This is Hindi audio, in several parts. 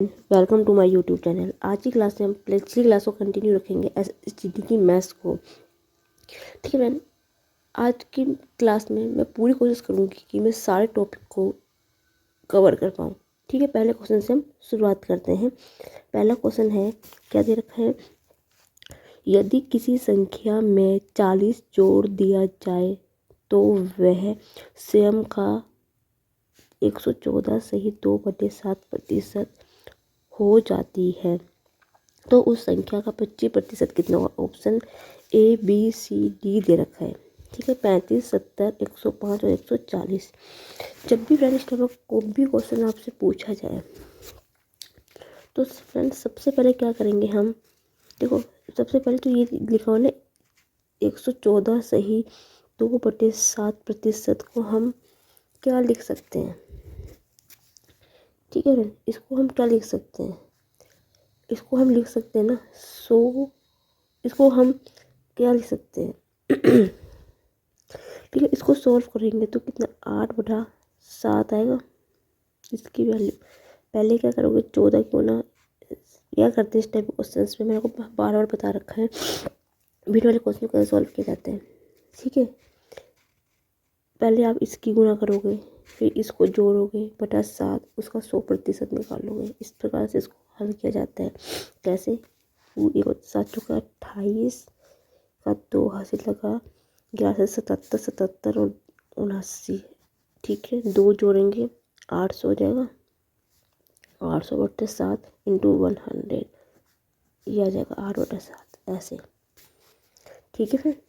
Welcome to my YouTube channel. आज की क्लास में हम पिछली क्लास को कंटिन्यू रखेंगे एसएसटी की मैथ्स को। ठीक है फ्रेंड, आज की क्लास में मैं पूरी कोशिश करूँगी कि मैं सारे टॉपिक को कवर कर पाऊँ। ठीक है, पहले क्वेश्चन से हम शुरुआत करते हैं। पहला क्वेश्चन है, क्या दे रखा है, यदि किसी संख्या में 40 जोड़ दिया जाए तो वह स्वयं का 114 सही 2/7% हो जाती है, तो उस संख्या का 25% कितना होगा। Option A B C D दे रखा है। ठीक है, 35, 70, 105 और 140। जब भी फ्रेंड इस टाइप का कोई भी क्वेश्चन आपसे पूछा जाए तो फ्रेंड सबसे पहले क्या करेंगे हम, देखो सबसे पहले तो ये लिखा हुआ ना 114 सही 2/7% को हम क्या लिख सकते हैं। ठीक है फ्रेंड, इसको हम क्या लिख सकते हैं, इसको हम लिख सकते हैं ना 100। इसको हम क्या लिख सकते हैं ठीक है, इसको सॉल्व करेंगे तो कितना 8/7 आएगा। इसकी वैल्यू पहले क्या करोगे, 14 क्यों ना क्या करते हैं इस टाइप के क्वेश्चन में, मेरे को बार बार बता रखा है वीडियो वाले क्वेश्चन कैसे सॉल्व किए जाते हैं। ठीक है, पहले आप इसकी गुणा करोगे, फिर इसको जोड़ोगे बटा 7, उसका 100% निकालोगे। इस प्रकार से इसको हल किया जाता है। कैसे, 7 चौका 28 का 2 हासिल लगा, 11 से 77, 77 और 79। ठीक है, 2 जोड़ेंगे 800 हो जाएगा, 800/7 इंटू 100, ये आ जाएगा 8/7 ऐसे। ठीक है फिर,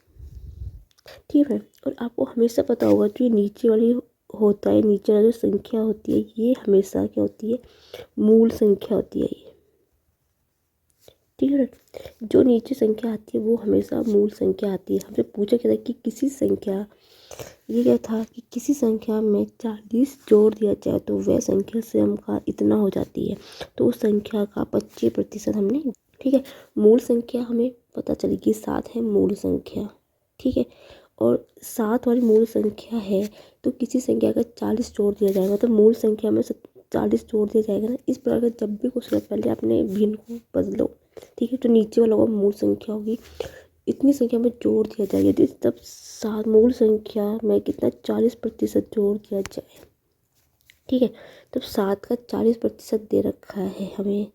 ठीक है। और आपको हमेशा पता होगा जो ये नीचे वाली होता है, नीचे वाली जो संख्या होती है ये हमेशा क्या होती है, मूल संख्या होती है ये। ठीक है, जो नीचे संख्या आती है वो हमेशा मूल संख्या आती है। हमसे पूछा गया था कि किसी संख्या, ये क्या था कि किसी संख्या में 40 जोड़ दिया जाए तो वह संख्या स्वयं का इतना हो जाती है, तो उस संख्या का 25% हमने। ठीक है, मूल संख्या हमें पता चली कि 7 है मूल संख्या। ठीक है, और 7 वाली मूल संख्या है तो किसी संख्या का 40 जोड़ दिया जाएगा तो मूल संख्या में 40 जोड़ दिया जाएगा ना। इस प्रकार का जब भी कुछ पहले अपने भिन्न को बदलो। ठीक है, तो नीचे वाला होगा मूल संख्या होगी, इतनी संख्या में जोड़ दिया जाएगा। यदि तब 7 मूल संख्या में कितना 40% जोड़ दिया जाए। ठीक है, तब 7 का 40% दे रखा है हमें,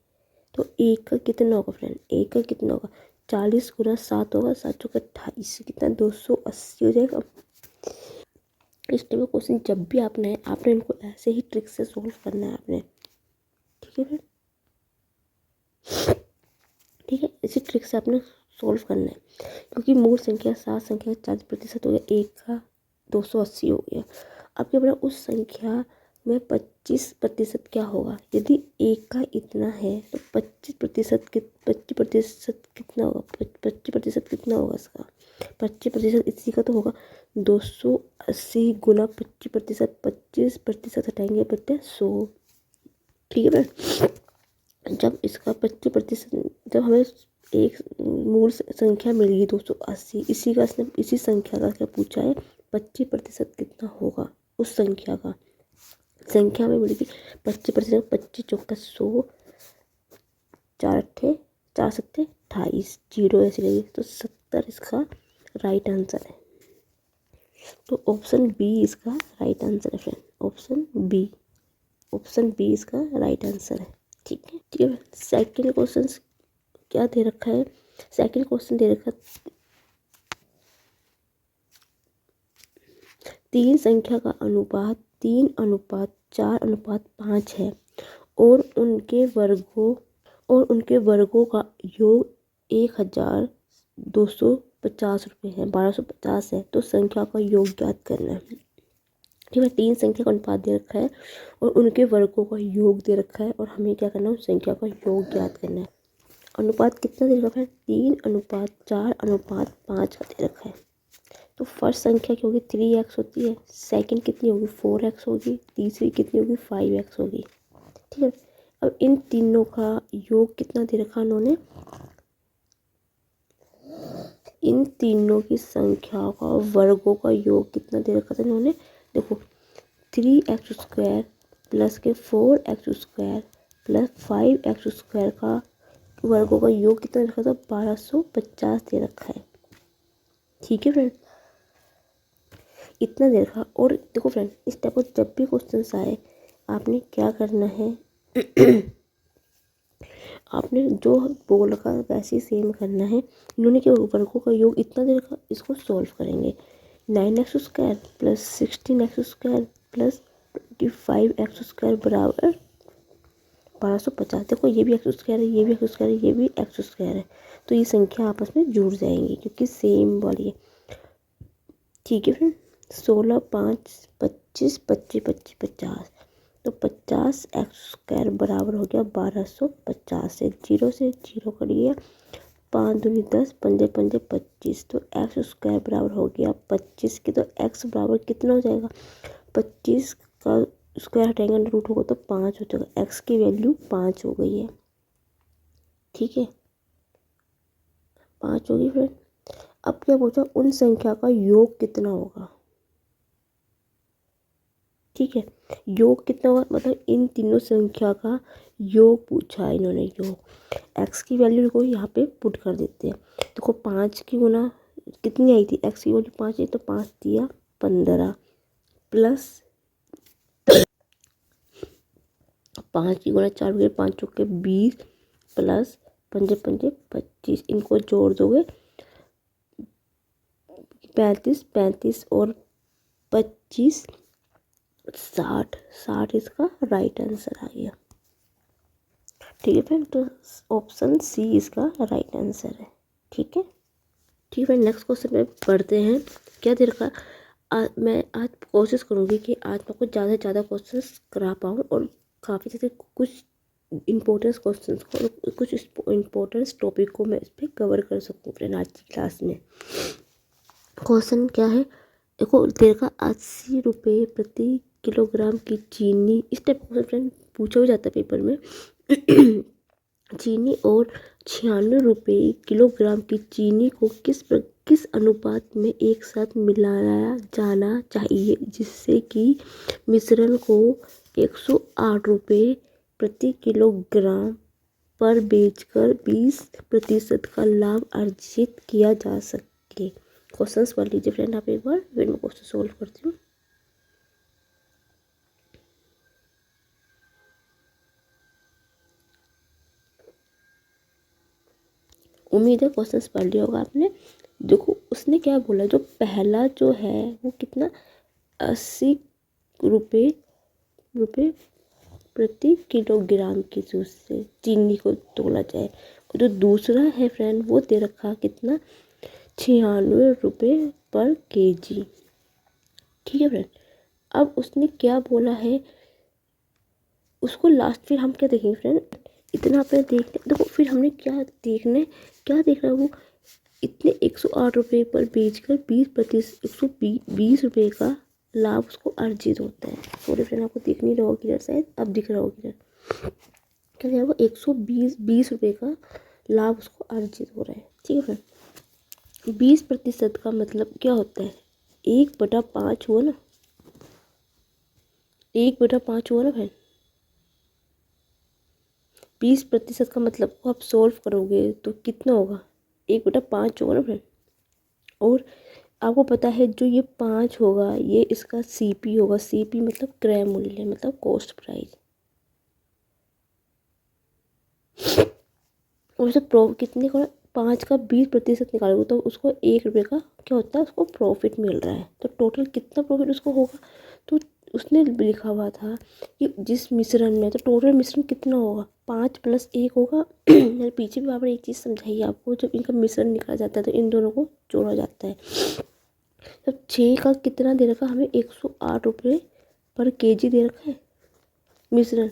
तो 1 का कितना होगा फ्रेंड, 1 का कितना होगा, 40 गुना 7 होगा, 7 चौका 28, कितना 280 हो जाएगा। इस टाइप का क्वेश्चन जब भी आपने इनको ऐसे ही ट्रिक से सोल्व करना है आपने। ठीक है फ्रेंड, ठीक है, इसी ट्रिक से आपने सोल्व करना है, क्योंकि मूल संख्या 7 संख्या का 40% हो गया, 1 का 280 हो गया। अब क्या बोला, उस संख्या में 25% क्या होगा। यदि 1 का इतना है तो 25% कितना होगा, 25% कितना होगा इसका, 25% इसी का तो होगा 280 गुना 25%, 25% हटाएंगे बटे 100। ठीक है, जब इसका 25%, जब हमें एक मूल संख्या मिलेगी 280, इसी संख्या का क्या पूछा है, 25% कितना होगा उस संख्या का। संख्या में मिलेगी 25%, 25 चौका 100, 4 सत्ते 28, 0 ऐसी लगेगी, तो 70 इसका राइट आंसर है। तो ऑप्शन बी इसका राइट आंसर है फ्रेंड, ऑप्शन बी इसका राइट आंसर है। ठीक है, ठीक है। सेकंड क्वेश्चन क्या दे रखा है, सेकंड क्वेश्चन दे रखा है, 3 संख्या का अनुपात 3:4:5 है और उनके वर्गों का योग 1250 रुपये है, 1250 है, तो संख्या का योग ज्ञात करना है। ठीक है, 3 संख्या का अनुपात दे रखा है और उनके वर्गों का योग दे रखा है और हमें क्या करना है, उस संख्या का योग ज्ञात करना है। अनुपात कितना दे रखा है, 3:4:5 का दे रखा है। तो फर्स्ट संख्या क्या होगी, 3x होती है, सेकंड कितनी होगी 4x होगी, तीसरी कितनी होगी 5x होगी। ठीक है, अब इन तीनों का योग कितना दे रखा उन्होंने, इन तीनों की संख्या का वर्गों का योग कितना दे रखा था इन्होंने। देखो 3x² प्लस के 4x² प्लस 5x² का वर्गों का योग कितना रखा था, 1250 दे रखा है। ठीक है फ्रेंड, इतना दे रखा। और देखो फ्रेंड, इस टाइप का जब भी क्वेश्चन आए आपने क्या करना है आपने जो बोल रखा वैसे ही सेम करना है। इन्होंने क्या वर्गों का योग इतना दे रखा, इसको सॉल्व करेंगे। 9x² plus 16x² plus 25x² बराबर 1250। देखो ये भी x² है, ये भी x² है, ये भी x² है, तो ये संख्या आपस में जुड़ जाएंगी क्योंकि सेम वाली है। ठीक है फ्रेंड, 16 5 25 25 25 50, तो 50x² बराबर हो गया 1250। से जीरो करिए, 5 दूनी 10, पंजे पंजे 25, तो x² बराबर हो गया 25 की, तो x बराबर कितना हो जाएगा, 25 का स्क्वायर हटाएंगे अंडर रूट होगा तो 5 हो जाएगा। x की वैल्यू 5 हो गई है। ठीक है, 5 होगी फ्रेंड। अब क्या पूछा, उन संख्या का योग कितना होगा। ठीक है, योग कितना होगा मतलब इन तीनों संख्या का योग पूछा है इन्होंने। योग x की वैल्यू को यहाँ पे पुट कर देते हैं। देखो 5 की गुना कितनी आई थी, x की वैल्यू 5 है तो 5 दिया 15 प्लस 5 की गुना 4 हो 5 चौके 20 प्लस पंजे पंजे 25, इनको जोड़ दोगे 35 35 और 25 60 इसका राइट आंसर आ गया। ठीक है फ्रेंड, तो ऑप्शन सी इसका राइट आंसर है। ठीक है, ठीक है। नेक्स्ट क्वेश्चन में पढ़ते हैं। क्या दे रखा, मैं आज कोशिश करूँगी कि आज मैं कुछ ज़्यादा से ज़्यादा क्वेश्चन करा पाऊँ और काफ़ी जैसे कुछ इम्पोर्टेंस क्वेश्चन को और कुछ इम्पोर्टेंस टॉपिक को मैं इस पर कवर कर सकूँ फ्रेंड आज की क्लास में। क्वेश्चन क्या है, देखो दे रखा 80 रुपये प्रति किलोग्राम की चीनी। इस टाइप का फ्रेंड पूछा भी जाता है पेपर में। चीनी और 96 रुपये किलोग्राम की चीनी को किस अनुपात में एक साथ मिलाया जाना चाहिए जिससे कि मिश्रण को 108 रुपये प्रति किलोग्राम पर बेचकर 20% का लाभ अर्जित किया जा सके। क्वेश्चंस पढ़ लीजिए फ्रेंड आप एक बार, फिर मैं क्वेश्चन सोल्व करती हूँ। उम्मीद है क्वेश्चंस पढ़ लिया होगा आपने। देखो उसने क्या बोला, जो पहला जो है वो कितना 80 रुपये प्रति किलोग्राम की जूस से चीनी को तोला जाए, और जो दूसरा है फ्रेंड वो दे रखा कितना 96 रुपये पर केजी। ठीक है फ्रेंड, अब उसने क्या बोला है उसको लास्ट फिर हम क्या देखेंगे फ्रेंड, इतना आपने देख लिया। देखो फिर हमने क्या देख रहा है वो इतने 108 रुपये पर बेचकर 20% 120 रुपये का लाभ उसको अर्जित होता है। सॉरी फ्रेंड आपको दिख नहीं रहा होगा किधर, शायद अब दिख रहा होगा किधर, क्या है वो 120 रुपये का लाभ उसको अर्जित हो रहा है। ठीक है फ्रेंड, 20% का मतलब क्या होता है, 1/5 हुआ ना, 1/5 हुआ ना फ्रेंड। 20% का मतलब को आप सॉल्व करोगे तो कितना होगा, 1/5 होगा ना फ्रेंड। और आपको पता है जो ये 5 होगा ये इसका CP होगा। CP मतलब क्रय मूल्य मतलब कॉस्ट प्राइस। और उसे कितने का 5 का 20% निकालोगे तो उसको 1 रुपये का क्या होता है उसको प्रॉफिट मिल रहा है। तो टोटल कितना प्रॉफिट उसको होगा, तो उसने लिखा हुआ था कि जिस मिश्रण में, तो टोटल मिश्रण कितना होगा 5 + 1 होगा। मैंने पीछे भी वहाँ पर एक चीज़ समझाई है आपको, जब इनका मिश्रण निकाला जाता है तो इन दोनों को जोड़ा जाता है। तब 6 का कितना दे रखा हमें 108 रुपये पर केजी दे रखा है मिश्रण,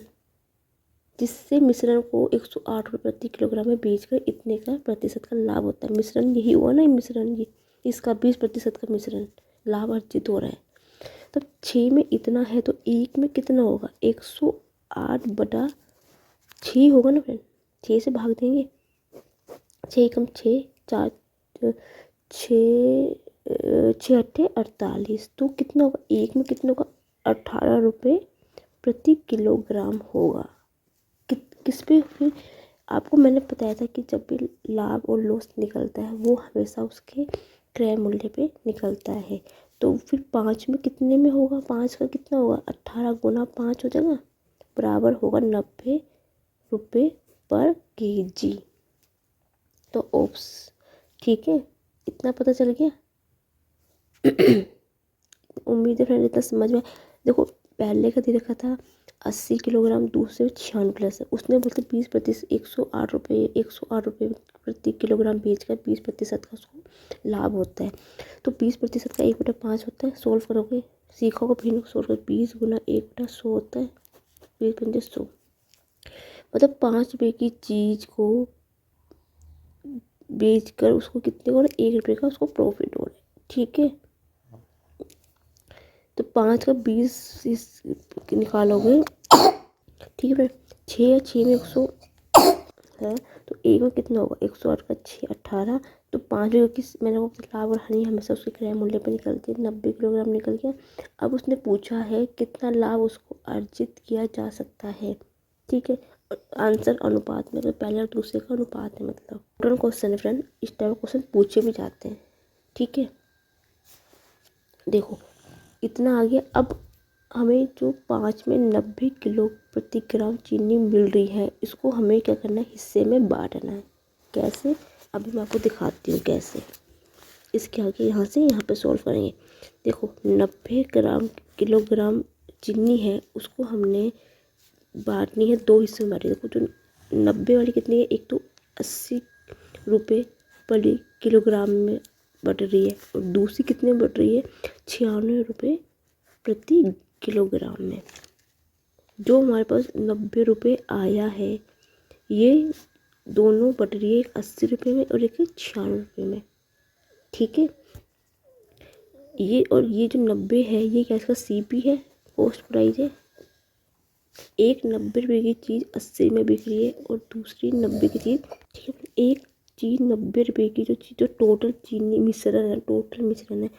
जिससे मिश्रण को 108 रुपये प्रति किलोग्राम में बेचकर इतने का प्रतिशत का लाभ होता है। मिश्रण यही हुआ ना, मिश्रण ये इसका 20% का मिश्रण लाभ अर्जित हो रहा है। तब 6 में इतना है तो 1 में कितना होगा 108/6 होगा ना फ्रेंड। 6 से भाग देंगे, 6 कम 6 4 6 6 8 48, तो कितना होगा 1 में कितना होगा 18 रुपये प्रति किलोग्राम होगा। किस पे फिर आपको मैंने बताया था कि जब भी लाभ और लॉस निकलता है वो हमेशा उसके क्रय मूल्य पे निकलता है। तो फिर 5 में कितने में होगा, 5 का कितना होगा, 18 गुना 5 हो जाएगा, बराबर होगा 90 रुपये पर केजी। तो ओप्स, ठीक है, इतना पता चल गया। उम्मीद है फ्रेंड इतना समझ में। देखो पहले का दे रखा था 80 किलोग्राम, दूसरे 96 है, उसने बोलते 20% 108 रुपये प्रति किलोग्राम बेचकर 20% का उसको लाभ होता है। तो 20% का 1/5 होता है, सोल्व करोगे सीखोगे फिर सोल्व करोगे, 20 गुना 1/100 होता है, 20×100 मतलब 5 रुपये की चीज़ को बेचकर उसको कितने को, 1 रुपये का उसको प्रॉफिट हो रहा है, ठीक है। तो 5 का 20 निकालोगे, ठीक है। 6 या 6 में 100 है, तो 1 में कितना होगा, 108 का 6 18। तो 5 रुपये की मैंने वो लाभ और हानि हमेशा उसके क्रय मूल्य पर निकलती है, 90 किलोग्राम निकल गया। अब उसने पूछा है कितना लाभ उसको अर्जित किया जा सकता है, ठीक है। आंसर अनुपात में, तो पहले और दूसरे का अनुपात है, मतलब इम्पोर्टेंट क्वेश्चन है फ्रेंड, इस टाइप क्वेश्चन पूछे भी जाते हैं, ठीक है। देखो इतना आ गया। अब हमें जो 5 में 90 किलो प्रति ग्राम चीनी मिल रही है, इसको हमें क्या करना है, हिस्से में बांटना है। कैसे, अभी मैं आपको दिखाती हूँ कैसे। इसके आगे यहाँ से यहाँ पे सॉल्व करेंगे। देखो 90 किलोग्राम चीनी है, उसको हमने बांटनी है, 2 हिस्से में बांटी। देखो जो 90 वाली कितनी है, एक तो 80 रुपये पर किलोग्राम में बढ़ रही है, और दूसरी कितने में बढ़ रही है, 96 रुपये प्रति किलोग्राम में। जो हमारे पास 90 रुपये आया है, ये दोनों बढ़ रही है, एक 80 रुपये में और एक 96 रुपये में, ठीक है। ये और ये जो 90 है, ये क्या इसका CP है, कॉस्ट प्राइस है। एक 90 रुपये की चीज़ 80 में बिक रही है और दूसरी 90 की चीज़, ठीक है। एक चीज़ 90 रुपये की जो चीज़, जो टोटल चीनी मिश्रण है, टोटल मिश्रण है,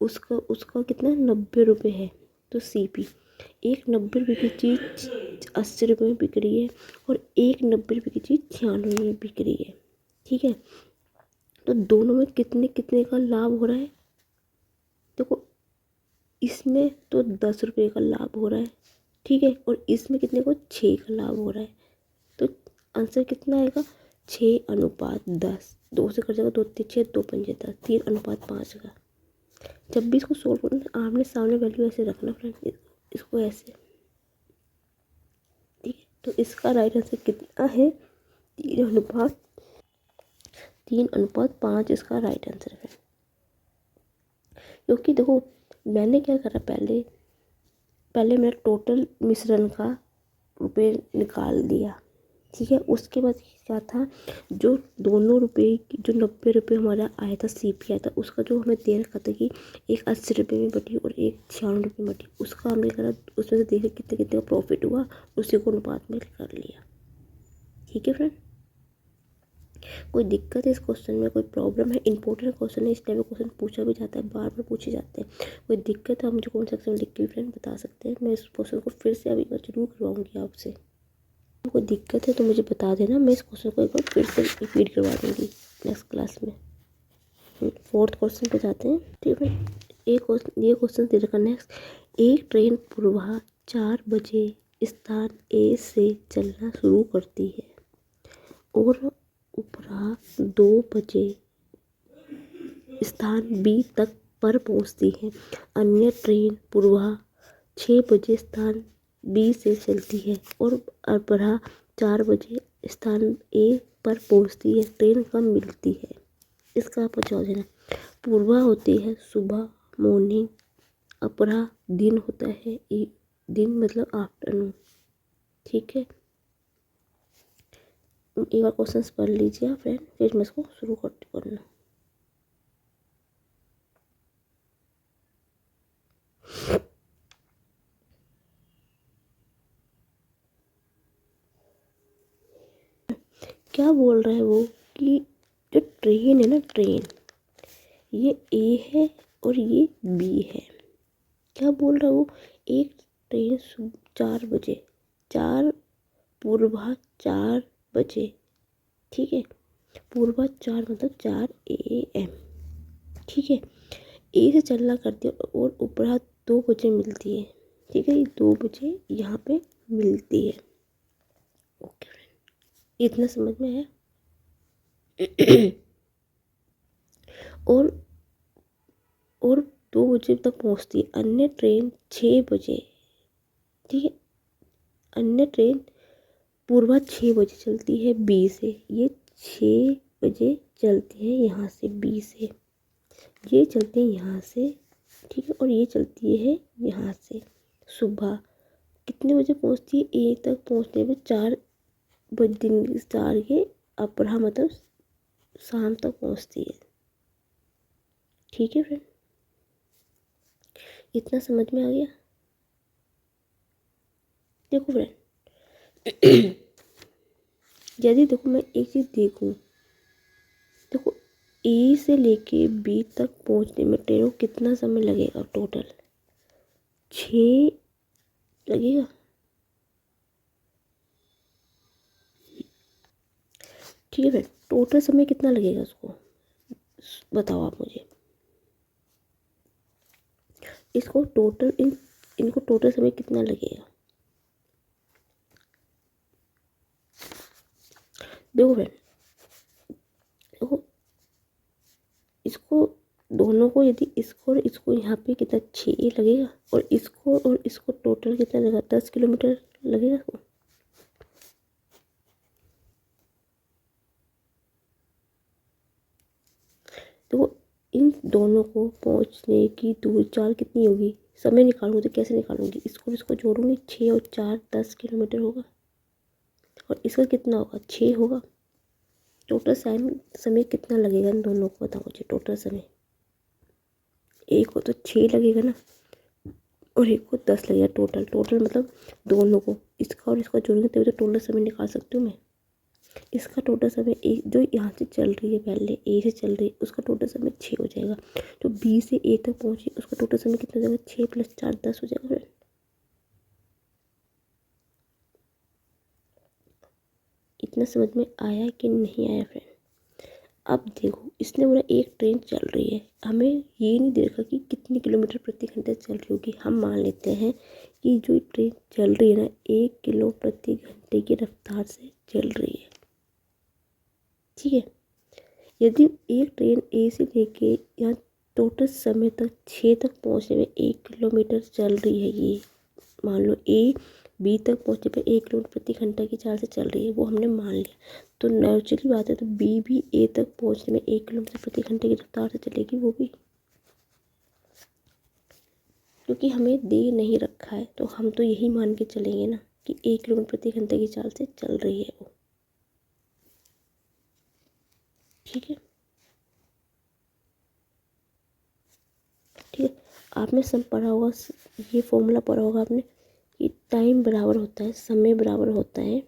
उसका उसका कितना 90 रुपये है। तो CP, एक 90 रुपये की चीज़ 80 रुपये में बिक रही है और एक 90 रुपये की चीज़ 96 में बिक रही है, ठीक है। तो दोनों में कितने कितने का लाभ हो रहा है, देखो इसमें तो 10 रुपये का लाभ हो रहा है, ठीक है, और इसमें कितने को 6 का लाभ हो रहा है। तो आंसर कितना आएगा, 6:10, 2 से कट जाएगा, 2 3 6, 2 5 10, 3:5 का। जब भी इसको सोल्व करना, आमने सामने वैल्यू ऐसे रखना फ्रेंड, इसको ऐसे, ठीक है। तो इसका राइट आंसर कितना है, 3:5 इसका राइट आंसर है। क्योंकि देखो मैंने क्या करा, पहले मैंने टोटल मिश्रण का रुपये निकाल दिया, ठीक है। उसके बाद क्या था, जो दोनों रुपये की, जो 90 रुपये हमारा आया था, CP आया था, उसका जो हमें दे रखा था कि एक 80 रुपये में बटी और एक 96 रुपये में बटी, उसका हमने करा, उसमें से देखे कितने कितने का प्रॉफिट हुआ, उसी को अनुपात में कर लिया, ठीक है फ्रेंड। कोई दिक्कत है इस क्वेश्चन में, कोई प्रॉब्लम है, इंपॉर्टेंट क्वेश्चन है, इस टाइप का क्वेश्चन पूछा भी जाता है, बार बार पूछे जाते हैं। कोई दिक्कत है, आप मुझे कमेंट सेक्शन में लिख के फ्रेंड बता सकते हैं, मैं इस क्वेश्चन को फिर से अभी एक बार जरूर करवाऊँगी आपसे। कोई दिक्कत है तो मुझे बता देना, मैं इस क्वेश्चन को एक बार फिर से रिपीट करवा दूँगी नेक्स्ट क्लास में। 4th क्वेश्चन पे जाते हैं, ठीक है। ये क्वेश्चन दे रखा नेक्स्ट, एक ट्रेन पूर्वा 4 बजे स्थान A से चलना शुरू करती है और उपरा 2 बजे स्थान B तक पर पहुंचती है। अन्य ट्रेन पूर्वा 6 बजे स्थान B से चलती है और अपरा 4 बजे स्थान A पर पहुंचती है। ट्रेन कब मिलती है, इसका आपको जवाब देना। पूर्वा होती है सुबह, मॉर्निंग, अपरा दिन होता है, दिन मतलब आफ्टरनून, ठीक है। एक बार क्वेश्चन पढ़ लीजिए आप फ्रेंड, फिर मैं इसको शुरू करना। क्या बोल रहा है वो, कि जो ट्रेन है ना, ट्रेन ये A है और ये B है। क्या बोल रहा है वो, एक ट्रेन 4 बजे, 4 पूर्वा 4 बजे, ठीक है। पूर्वा 4 मतलब 4 AM, ठीक है। ए से चलना करती है और उपरा 2 बजे मिलती है, ठीक है। ये 2 बजे यहाँ पे मिलती है। ओके फ्रेंड, इतना समझ में आया। और और 2 बजे तक पहुँचती है। अन्य ट्रेन 6 बजे, ठीक है। अन्य ट्रेन पूर्वा 6 बजे चलती है बी से। ये 6 बजे चलती है यहाँ से बी से, ये चलती है यहाँ से, ठीक है। और ये चलती है यहाँ से। सुबह कितने बजे पहुँचती है? ए तक पहुँचने में 4 बज दिन 4 के अपराह मतलब शाम तक पहुँचती है, ठीक है फ्रेंड। इतना समझ में आ गया। देखो फ्रेंड, यदि देखो मैं एक चीज़ देखूँ, देखो ए से लेके बी तक पहुँचने में ट्रेनों को कितना समय लगेगा? टोटल 6 लगेगा, ठीक है फ्रेंड। टोटल समय कितना लगेगा उसको बताओ आप मुझे। इसको टोटल इनको टोटल समय कितना लगेगा? देखो फ्रेंड, देखो इसको दोनों को, यदि इसको और इसको यहाँ पे कितना 6 लगेगा, और इसको टोटल कितना लगेगा? 10 किलोमीटर लगेगा इसको। तो इन दोनों को पहुँचने की दूरी 4 कितनी होगी? समय निकालूंगी तो कैसे निकालूंगी? इसको इसको जोड़ूंगी, 6 और 4 10 किलोमीटर होगा। और इसका कितना होगा? 6 होगा। टोटल समय कितना लगेगा इन दोनों को बताओ मुझे। टोटल समय एक को तो 6 लगेगा ना, और एक को 10 लगेगा। टोटल मतलब दोनों को, इसका और इसका जोड़ेंगे तभी तो टोटल समय निकाल सकती हूँ मैं। इसका टोटल समय एक जो यहाँ से चल रही है, पहले ए से चल रही है, उसका टोटल समय 6 हो जाएगा। जो बी से ए तक पहुँची उसका टोटल समय कितना हो जाएगा? 6 + 4 10 हो जाएगा फ्रेंड। इतना समझ में आया कि नहीं आया फ्रेंड? अब देखो, इसने बोला एक ट्रेन चल रही है, हमें ये नहीं देखा कि कितनी किलोमीटर प्रति घंटे चल रही होगी। हम मान लेते हैं कि जो ट्रेन चल रही है ना 1 किलो प्रति घंटे की रफ्तार से चल रही है, ठीक है। यदि एक ट्रेन ए से लेके यहाँ टोटल समय तक 6 तक पहुँचने में 1 किलोमीटर चल रही है, ये मान लो ए बी तक पहुँचने पर 1 किलोमीटर प्रति घंटा की चाल से चल रही है, वो हमने मान लिया। तो नेचुरली बात है, तो बी भी ए तक पहुँचने में 1 किलोमीटर प्रति घंटे की रफ्तार से चलेगी वो भी, क्योंकि हमें दे नहीं रखा है। तो हम तो यही मान के चलेंगे ना कि 1 किलोमीटर प्रति घंटे की चाल से चल रही है वो, ठीक है। ठीक है, आपने सब पढ़ा होगा, ये फॉर्मूला पढ़ा होगा आपने कि टाइम बराबर होता है, समय बराबर होता है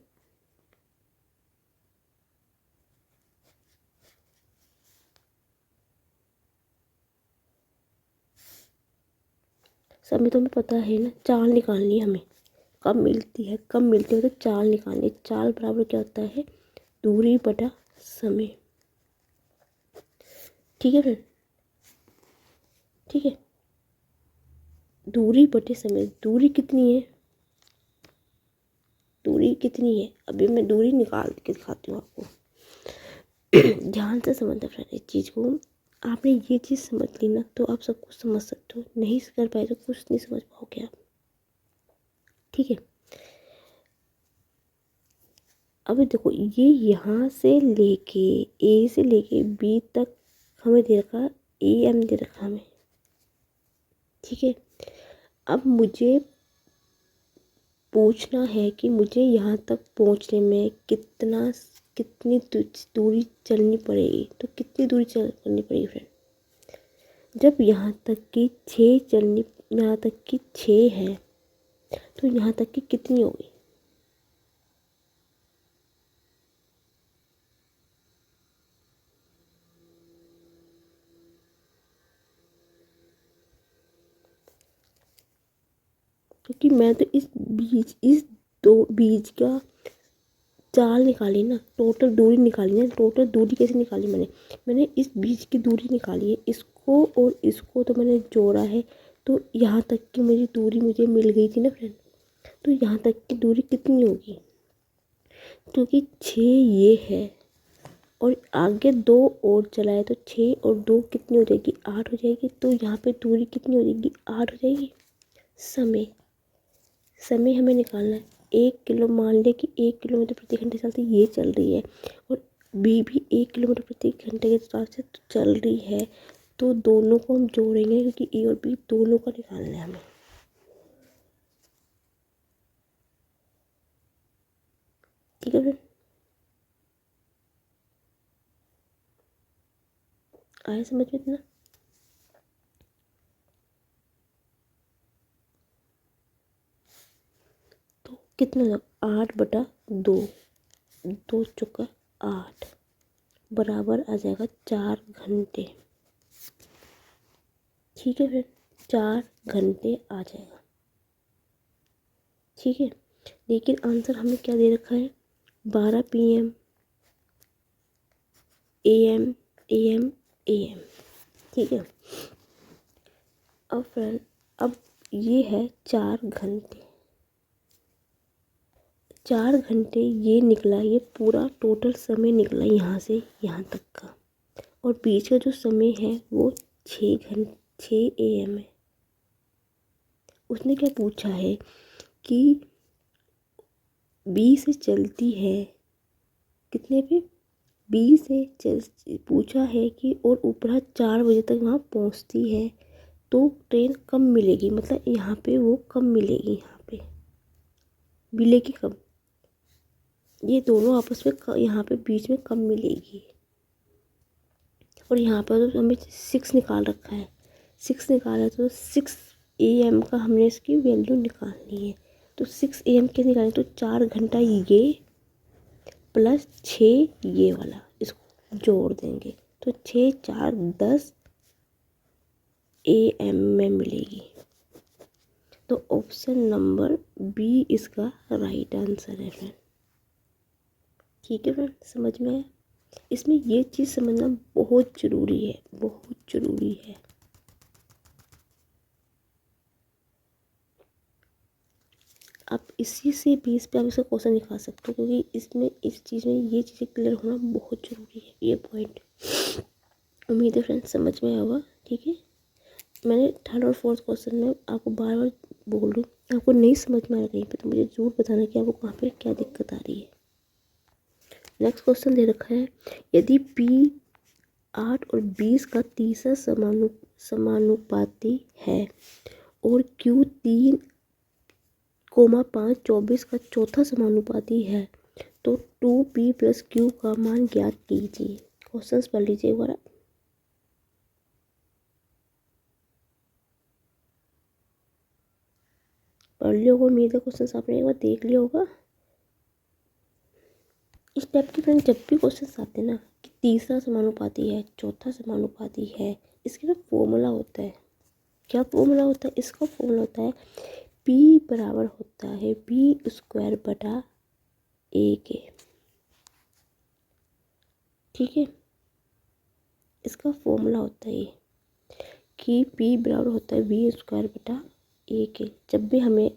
समय। तो हमें पता है ना, चाल निकालनी है हमें, कब मिलती है तो चाल निकालनी है। चाल बराबर क्या होता है? दूरी बटा समय, ठीक है फ्रेंड, ठीक है। दूरी बटे समय, दूरी कितनी है? दूरी कितनी है? अभी मैं दूरी निकाल के दिखाती हूँ आपको। ध्यान से समझना फ्रेंड इस चीज़ को। आपने ये चीज़ समझ ली ना तो आप सब कुछ समझ सकते हो, नहीं कर पाए तो कुछ नहीं समझ पाओगे आप, ठीक है। अब देखो, ये यहाँ से लेके ए से लेके बी तक हमें दे रखा, AM दे रखा हमें, ठीक है। अब मुझे पूछना है कि मुझे यहाँ तक पहुँचने में कितनी दूरी चलनी पड़ेगी। तो कितनी दूरी करनी पड़ेगी फ्रेंड? जब यहाँ तक की 6 है, तो यहाँ तक की कितनी होगी? क्योंकि मैं तो इस बीच का चाल निकाली ना, टोटल दूरी निकाली ना। टोटल दूरी कैसे निकाली मैंने इस बीच की दूरी निकाली है, इसको और इसको तो मैंने जोड़ा है, तो यहाँ तक की मेरी दूरी मुझे मिल गई थी ना फ्रेंड। तो यहाँ तक की दूरी कितनी होगी, क्योंकि 6 ये है और आगे 2 और चला है, तो 6 और 2 कितनी हो जाएगी, 8 हो जाएगी। तो यहाँ पे दूरी कितनी हो जाएगी, 8 हो जाएगी। समय समय हमें निकालना है। 1 किलो, मान लिया कि 1 किलोमीटर प्रति घंटे चलती ये चल रही है, और बी भी 1 किलोमीटर प्रति घंटे के हिसाब से चल रही है। तो दोनों को हम जोड़ेंगे, क्योंकि ए और बी दोनों का निकालना है हमें। ठीक है फिर, आया समझ में इतना? तो कितना होगा, 8/2, 2 चौका 8 बराबर आ जाएगा 4 घंटे। ठीक है फिर, 4 घंटे आ जाएगा। ठीक है, लेकिन आंसर हमें क्या दे रखा है, 12 PM AM AM AM। ठीक है, अब फ्रेंड, अब ये है 4 घंटे। 4 घंटे ये निकला, ये पूरा टोटल समय निकला यहाँ से यहाँ तक का, और बीच का जो समय है वो 6 AM है। उसने क्या पूछा है कि बी से चलती है कितने पे, बी से पूछा है कि और ऊपर 4 बजे तक वहाँ पहुँचती है, तो ट्रेन कब मिलेगी, मतलब यहाँ पे वो कब मिलेगी, यहाँ पे मिलेगी कब, ये दोनों आपस में यहाँ पे बीच में कब मिलेगी। और यहाँ पर तो हमें 6 निकाल रखा है, 6 निकाला, तो 6 AM का हमने इसकी वैल्यू निकालनी है। तो 6 AM के निकालें तो 4 घंटा ये प्लस 6 ये वाला, इसको जोड़ देंगे तो 6 4 10 AM में मिलेगी। तो ऑप्शन नंबर बी इसका राइट आंसर है फ्रेंड। ठीक है फ्रेंड, समझ में आया? इसमें ये चीज़ समझना बहुत ज़रूरी है, बहुत ज़रूरी है। आप इसी से बेस पे आप इसका क्वेश्चन निकाल सकते हो, क्योंकि इसमें इस चीज़ में ये चीज़ें क्लियर होना बहुत ज़रूरी है, ये पॉइंट। उम्मीद है फ्रेंड्स समझ में आया होगा। ठीक है, मैंने थर्ड और फोर्थ क्वेश्चन में आपको बार बार बोल रही हूँ, आपको नहीं समझ में आ रहा कहीं पे तो मुझे ज़रूर बताना कि आपको कहाँ पे क्या दिक्कत आ रही है। नेक्स्ट क्वेश्चन दे रखा है, यदि P 8 और 20 का तीसरा समानुपाती है और Q 3,5 24 का चौथा समानुपाती है, तो 2P + Q का मान ज्ञात कीजिए। क्वेश्चंस पढ़ लीजिए एक बार। पढ़ लिया होगा, उम्मीद है क्वेश्चंस आपने एक बार देख लिया होगा। इस टाइप के फ्रेंड जब भी क्वेश्चंस आते हैं ना कि तीसरा समानुपाती है, चौथा समानुपाती है, इसके ना फॉर्मूला होता है। क्या फॉर्मूला होता है इसका? फॉर्मूला होता है P बराबर होता है B²/A के। ठीक है, इसका फॉर्मूला होता है ये कि P बराबर होता है B²/A के, जब भी हमें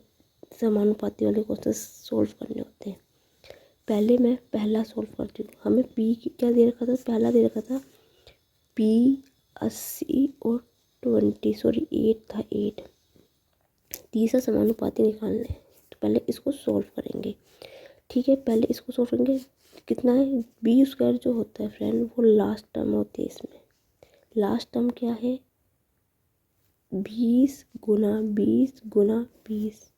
समानुपाती वाले क्वेश्चन सॉल्व करने होते हैं। पहले मैं पहला सॉल्व करती हूँ। हमें P क्या दे रखा था, पहला दे रखा था P 80 और 8 था, 8। तीसरा समानुपाती निकालना है, तो पहले इसको सॉल्व करेंगे। ठीक है, पहले इसको सॉल्व करेंगे। कितना है, B² जो होता है फ्रेंड वो लास्ट टर्म होती है इसमें। लास्ट टर्म क्या है, 20 × 20 × 20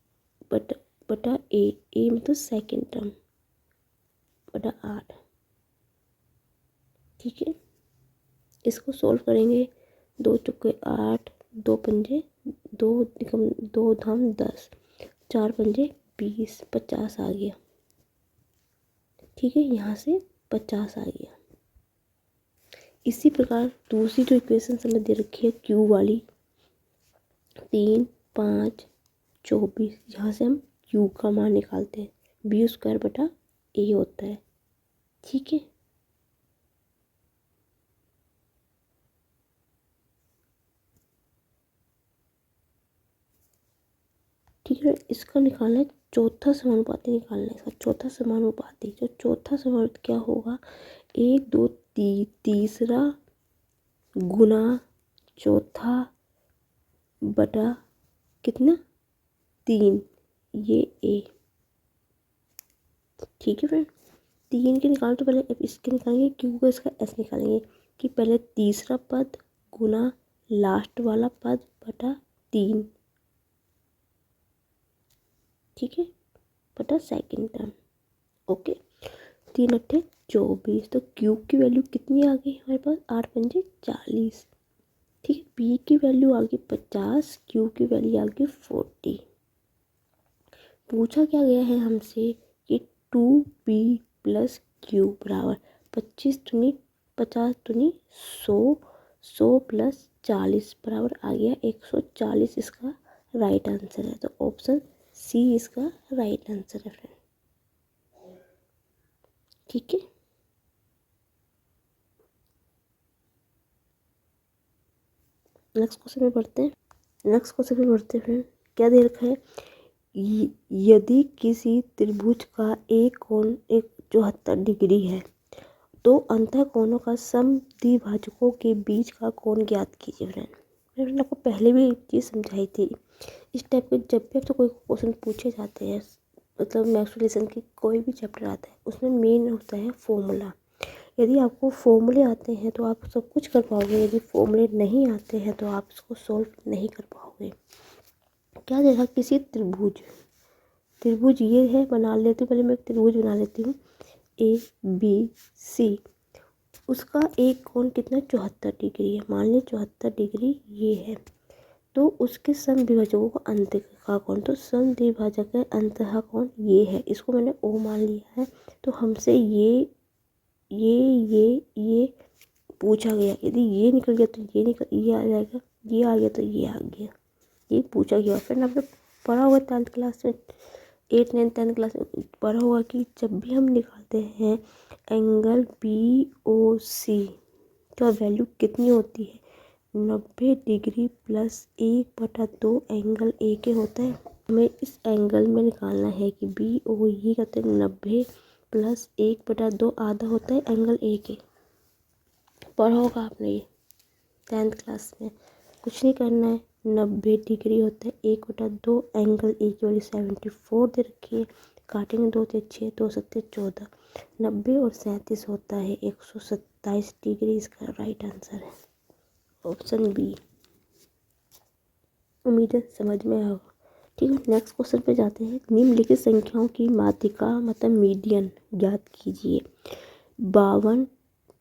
बटा A मतलब सेकेंड टर्म बटा 8। ठीक है, इसको सॉल्व करेंगे। 2 चौके 8, 2 पंजे 2 2 धाम 10, 4 पंजे 20, 50 आ गया। ठीक है, यहाँ से 50 आ गया। इसी प्रकार दूसरी जो इक्वेशन हमें दे रखी है Q वाली, 3 5 24, यहाँ से हम Q का मान निकालते हैं B² बटा ए होता है। ठीक है, ठीक है। इसका निकालना है चौथा समानुपाती, निकालना है इसका चौथा समानुपाती। जो चौथा समानुपाती क्या होगा, 1 2 तीसरा गुना चौथा बटा कितना 3, ये ए। ठीक है फ्रेंड, 3 के निकाल तो पहले अब इसके निकालेंगे, क्यू का इसका एस निकालेंगे कि पहले तीसरा पद गुना लास्ट वाला पद बटा 3। ठीक है, बटा सेकंड टर्म। ओके, 3 अट्ठे 24, तो क्यूब की वैल्यू कितनी आ गई हमारे पास, 8 पंजे 40। ठीक है, पी की वैल्यू आ गई 50, क्यू की वैल्यू आ गई 40। पूछा क्या गया है हमसे कि 2p प्लस क्यू बराबर 25 दूनी 50 दूनी 100, 100 प्लस 40 बराबर आ गया 140। इसका राइट आंसर है, तो ऑप्शन सी इसका राइट आंसर है फ्रेंड। ठीक है, नेक्स्ट क्वेश्चन में पढ़ते हैं। नेक्स्ट क्वेश्चन में पढ़ते हैं फ्रेंड, क्या दे रखा है, यदि किसी त्रिभुज का एक कोण 174 डिग्री है तो अंतः कोणों का सम द्विभाजकों के बीच का कोण ज्ञात कीजिए। मैंने आपको पहले भी एक चीज़ समझाई थी। इस टाइप के जब भी आपसे कोई क्वेश्चन पूछे जाते हैं, मतलब मैथ्स रिलेशन की कोई भी चैप्टर आता है, उसमें मेन होता है फॉर्मूला। यदि आपको फॉर्मूले आते हैं तो आप सब कुछ कर पाओगे, यदि फॉर्मूले नहीं आते हैं तो आप इसको सॉल्व नहीं कर पाओगे। क्या देखा, किसी त्रिभुज, त्रिभुज ये है, बना लेती हूँ पहले मैं एक त्रिभुज बना लेती हूँ, ए बी सी। उसका एक कोण कितना 74 डिग्री है, मान लीजिए 74 डिग्री ये है। तो उसके सम द्विभाजकों का अंत का कोण, तो सम द्विभाजक का अंत का कोण ये है, इसको मैंने ओ मान लिया है। तो हमसे ये पूछा गया, यदि ये निकल गया तो ये आ जाएगा, ये आ गया तो ये आ गया, ये पूछा गया। फिर आपने पढ़ा होगा 10th क्लास में, 8 9 10th क्लास में पढ़ा होगा कि जब भी हम निकालते हैं एंगल बी ओ सी तो वैल्यू कितनी होती है, 90 डिग्री प्लस 1/2 एंगल ए के होता है। हमें इस एंगल में निकालना है कि बी ओ ये कहते हैं 90 प्लस 1/2 आधा होता है एंगल ए के। पढ़ा होगा आपने ये 10th क्लास में। कुछ नहीं करना है, 90 डिग्री होता है 1/2 एंगल ए की वैल्यू 74 दे रखी है, काटेंगे 2 से 6, 2 सत्ते 14, 90 और 37 होता है 127 डिग्री। इसका राइट आंसर है ऑप्शन बी। उम्मीद है समझ में आएगा। ठीक है, नेक्स्ट क्वेश्चन पे जाते हैं। निम्नलिखित संख्याओं की माध्यिका मतलब मीडियन ज्ञात कीजिए। 52,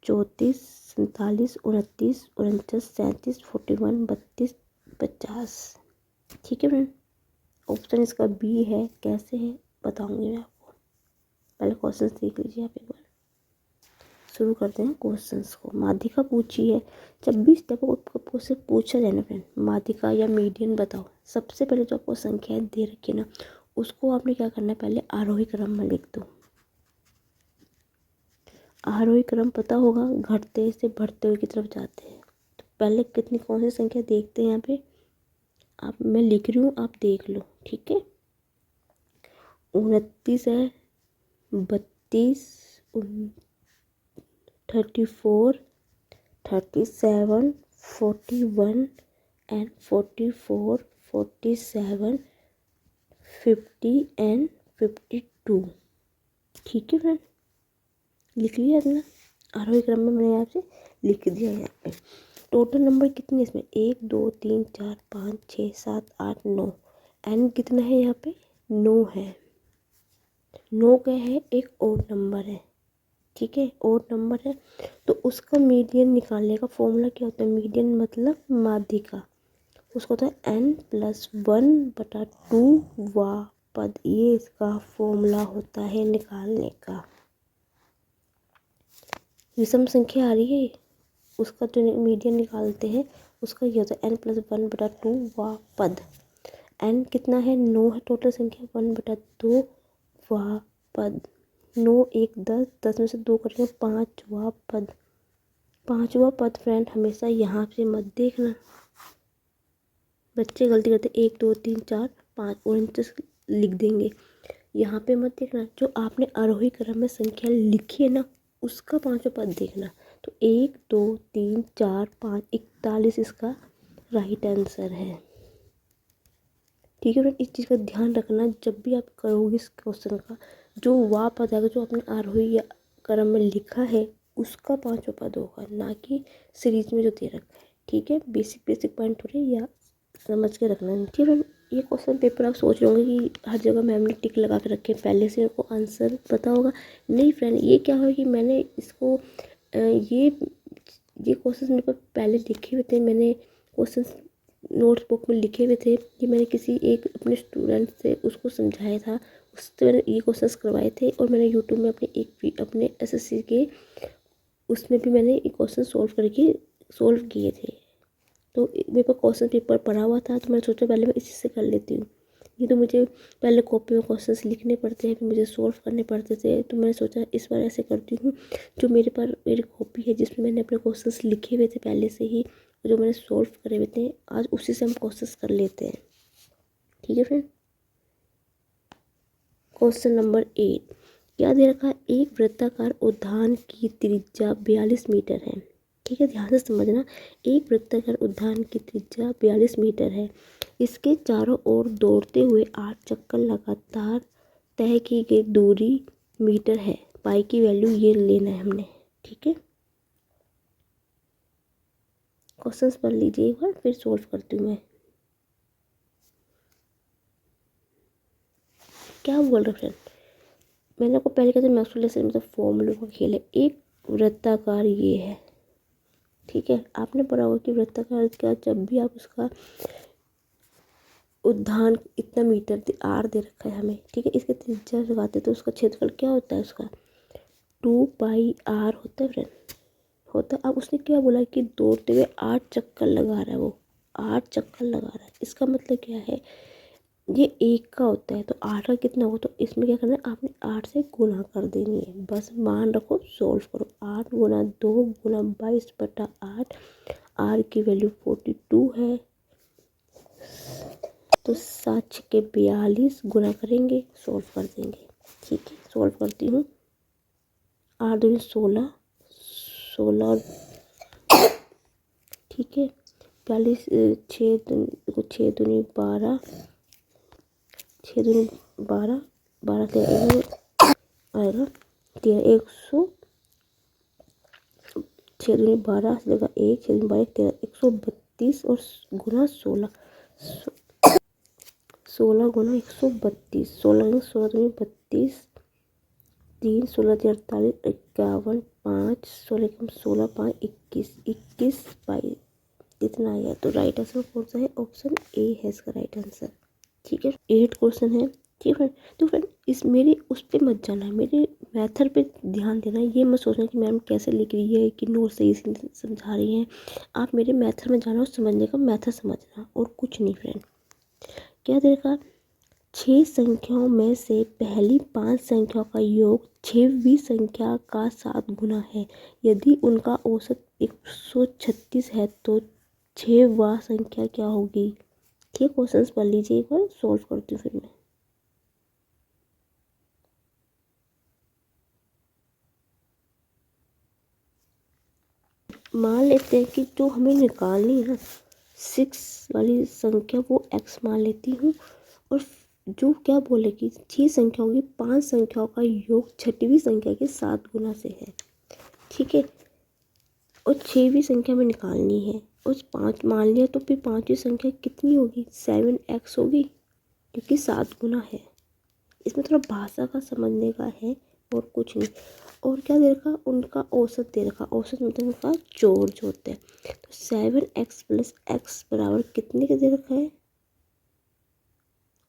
34, 47, 29, 49, 37, 41, 32, 50। ठीक है फ्रेंड, ऑप्शन इसका बी है। कैसे है बताऊंगी मैं आपको, पहले क्वेश्चन देख लीजिए आप एक बार। शुरू करते हैं क्वेश्चंस को। माध्यिका पूछी है, जब भी इस टाइप का क्वेश्चन पूछा जाए ना फ्रेंड, माध्यिका या मीडियन बताओ, सबसे पहले जो आपको संख्याएं दे रखी है ना, उसको आपने क्या करना है, पहले आरोही क्रम में लिख दो। आरोही क्रम पता होगा, घटते से बढ़ते हुए की तरफ जाते हैं। तो पहले कितनी कौन सी संख्या देखते हैं यहाँ पे, आप मैं लिख रही हूँ, आप देख लो। ठीक है, 29 है, 32, 34, 37, 41 and 44, 47, 50 and 52। ठीक है फ्रेंड, लिख लिया इतना आरोही क्रम में, मैंने यहाँ से लिख दिया यहाँ पे। टोटल नंबर कितने इसमें, 1 2 3 4 5 6 7 8 9। एन कितना है यहाँ पे, 9 है। 9 क्या है, एक ओड नंबर है। ठीक है, ओड नंबर है, तो उसका मीडियन निकालने का फॉर्मूला क्या होता है, मीडियन मतलब माध्यिका, उसको होता है n+1/2 वा पद, ये इसका फॉर्मूला होता है निकालने का। विषम संख्या आ रही है, उसका जो मीडियन निकालते हैं उसका ये होता है n+1/2 वा पद। n कितना है, 9 है टोटल संख्या, 1/2 वा पद। 9 1 10, 10 में से 2 कटेंगे, पाँचवा पद फ्रेंड हमेशा यहाँ से मत देखना। बच्चे गलती करते 1 2 3 4 5 49 लिख देंगे, यहाँ पे मत देखना। जो आपने आरोही क्रम में संख्या लिखी है ना, उसका पाँचवा पद देखना। तो 1 2 3 4 5 41 इसका राइट आंसर है। ठीक है फ्रेंड, इस चीज़ का ध्यान रखना जब भी आप करोगे इस क्वेश्चन का। जो वाह पद आएगा, जो आपने आरोही या क्रम में लिखा है, उसका पाँचवा पद होगा, ना कि सीरीज में जो दे रखा है। ठीक है, बेसिक पॉइंट हो रहे या समझ के रखना। ठीक है, ये क्वेश्चन पेपर आप सोच रहे होंगे कि हर जगह मैम ने टिक लगा के रखे, पहले से उनको आंसर पता होगा। नहीं फ्रेंड, ये क्या हुआ कि मैंने इसको ये क्वेश्चन मेरे पास पहले लिखे हुए थे, मैंने क्वेश्चन नोटबुक में लिखे हुए थे कि मैंने किसी एक अपने स्टूडेंट से उसको समझाया था, उससे मैंने ये क्वेश्चन करवाए थे। और मैंने यूट्यूब में अपने एसएससी के उसमें भी मैंने ये क्वेश्चन सोल्व किए थे। तो मेरे पास क्वेश्चन पेपर पड़ा हुआ था, तो मैंने सोचा पहले मैं इसी से कर लेती हूँ। ये तो मुझे पहले कॉपी में क्वेश्चंस लिखने पड़ते हैं, फिर मुझे सोल्व करने पड़ते थे। तो मैंने सोचा इस बार ऐसे करती हूँ, जो मेरी कॉपी है जिसमें मैंने अपने क्वेश्चंस लिखे हुए थे पहले से ही, जो मैंने सोल्व करे हुए थे, आज उसी से हम क्वेश्चंस कर लेते हैं। ठीक है फ्रेंड, क्वेश्चन नंबर 8 क्या दे रखा है? एक वृत्ताकार उद्यान की त्रिज्या 42 मीटर है। ठीक है, ध्यान से समझना। एक वृत्ताकार उद्यान की त्रिज्या 42 मीटर है। इसके चारों ओर दौड़ते हुए 8 चक्कर लगातार तय की गई दूरी मीटर है। पाई की वैल्यू ये लेना है हमने। ठीक है, क्वेश्चंस पढ़ लीजिए एक बार, फिर सोल्व करती हूँ मैं। क्या बोल रहे फ्रेंड, मैंने आपको पहले कहा था मैक्सवेल मतलब फॉर्मूलों का खेल है। एक वृत्ताकार ये है, ठीक है, आपने पढ़ा होगा कि वृत्ताकार का जब भी आप उसका उद्यान इतना मीटर आर दे रखा है हमें, ठीक है, इसके त्रिज्या लगाते तो उसका क्षेत्रफल क्या होता है? उसका 2πr होता है फ्रेंड, होता है। अब उसने क्या बोला कि दौड़ते हुए 8 चक्कर लगा रहा है, वो 8 चक्कर लगा रहा है। इसका मतलब क्या है, ये एक का होता है तो 8 का कितना हो, तो इसमें क्या करना है, आपने 8 से गुना कर देनी है। बस मान रखो, सोल्व करो। 8 गुना 2 गुना 22/8, आर की वैल्यू 42 है। तो 7 के 42 गुना करेंगे, सोल्व कर देंगे। ठीक है, सोल्व करती हूँ। 8 दूनी 16, 16, ठीक है, 42, 6 दूनी 12, 6 दूनी 12, 12 से आएगा 13, 100, 6 दूनी 12 से जगह 1, 6 दूनी 12, 13, 132 और गुना 16, 16 गुना 132, 16 16 दूनी 32, 3 16 3 48, 51, 5 16 कम 16 5 21, 21 22, इतना आया। तो राइट आंसर कौन सा है? ऑप्शन ए है इसका राइट आंसर। ठीक है, 8 क्वेश्चन है। ठीक है, तो फ्रेंड इस मेरी उस पर मत जाना, मेरे मेथड पे ध्यान देना। ये मत सोचना कि मैम कैसे लिख रही है, कि नोट सही से समझा रही हैं। आप मेरे मेथड में जाना और समझने का मेथड समझना, और कुछ नहीं फ्रेंड। क्या देखा, 6 संख्याओं में से पहली 5 संख्याओं का योग 6वीं संख्या का 7 गुना है। यदि उनका औसत 136 है तो 6वां संख्या क्या होगी? ठीक, क्वेश्चंस पढ़ लीजिए एक बार, सोल्व करती हूँ फिर मैं। मान लेते हैं कि जो हमें निकालनी है ना 6 वाली संख्या, वो x मान लेती हूँ। और जो क्या बोलेगी, 6 संख्या होगी, 5 संख्याओं का योग 6वीं संख्या के 7 गुना से है। ठीक है, और 6वीं संख्या में निकालनी है, उस 5 मान लिया, तो फिर 5वीं संख्या कितनी होगी? 7x होगी, क्योंकि 7 गुना है। इसमें थोड़ा भाषा का समझने का है, और कुछ नहीं। और क्या दे रखा, उनका औसत दे रखा। औसत मतलब उनका जोड़ जो होता है। तो 7x प्लस x बराबर कितने का दे रखा है?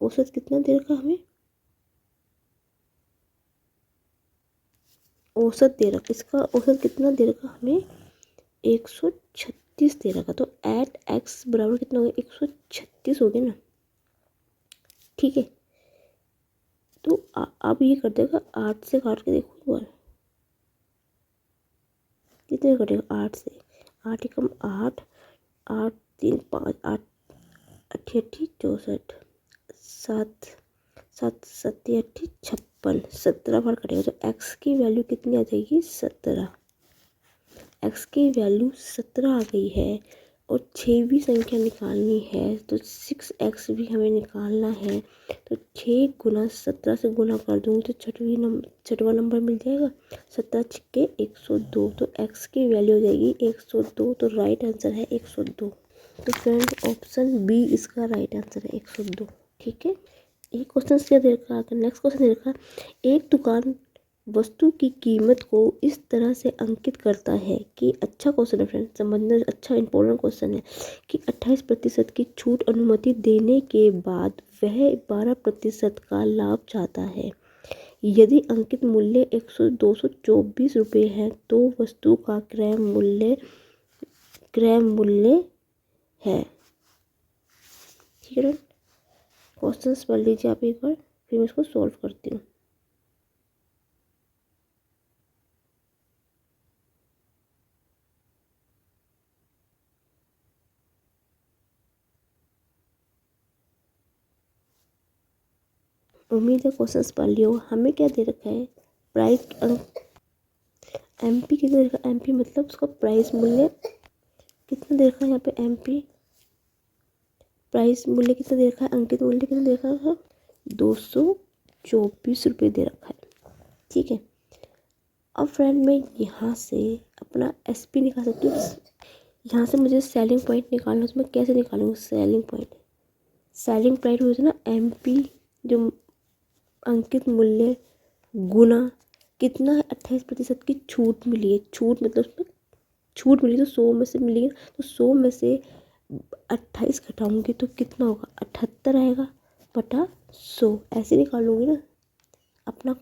औसत कितना दे रखा हमें? औसत दे रखा, इसका औसत कितना दे रखा हमें? 136 दे रखा। तो एट x बराबर कितना हो गया? 136 हो गया ना। ठीक है, तो अब ये कर देगा 8 से काट के देखो एक बार कितने कटेगा 8 से। 8 एकम 8, 8 3 5, 8 अठी 64, 7 7 सत्ती 56, 17 बार कटेगा। तो एक्स की वैल्यू कितनी आ जाएगी 17। एक्स की वैल्यू 17 आ गई है और 6वीं संख्या निकालनी है तो 6x भी हमें निकालना है। तो 6 गुना 17 से गुना कर दूँगी तो छठवां नंबर मिल जाएगा। 17 छिक्के 102, तो x की वैल्यू हो जाएगी 102। तो राइट आंसर है 102। तो फ्रेंड ऑप्शन बी इसका राइट आंसर है 102। ठीक है, एक क्वेश्चन क्या दे रखा है, नेक्स्ट क्वेश्चन दे रखा है एक दुकान वस्तु की कीमत को इस तरह से अंकित करता है कि, अच्छा क्वेश्चन है फ्रेंड, समझना अच्छा इंपॉर्टेंट क्वेश्चन है कि 28% की छूट अनुमति देने के बाद वह 12% का लाभ चाहता है। यदि अंकित मूल्य 224 रुपये है तो वस्तु का क्रय मूल्य है। ठीक है, क्वेश्चन पढ़ लीजिए आप एक बार, फिर मैं इसको सॉल्व करती हूँ। उम्मीद है क्वेश्चंस पढ़ लियो। हमें क्या दे रखा है, प्राइस एमपी कितना दे रखा है, एमपी मतलब उसका प्राइस मूल्य कितना दे रखा है यहाँ पे, एमपी प्राइस मूल्य कितना दे रखा है, अंकित मूल्य कितना दे रखा है 224 रुपये दे रखा है। ठीक है, अब फ्रेंड मैं यहाँ से अपना एसपी निकाल सकती हूँ। यहाँ से मुझे सेलिंग पॉइंट निकालना है, तो मैं कैसे निकालूंगी सेलिंग पॉइंट। सेलिंग प्राइस हुई थी ना एमपी जो अंकित मूल्य गुना कितना है 28% की छूट मिली है। छूट मतलब उसमें छूट मिली तो 100 में से मिली है, तो 100 में से 28 घटाऊंगी तो कितना होगा 78 आएगा बटा 100। ऐसे निकालूंगी ना, अपना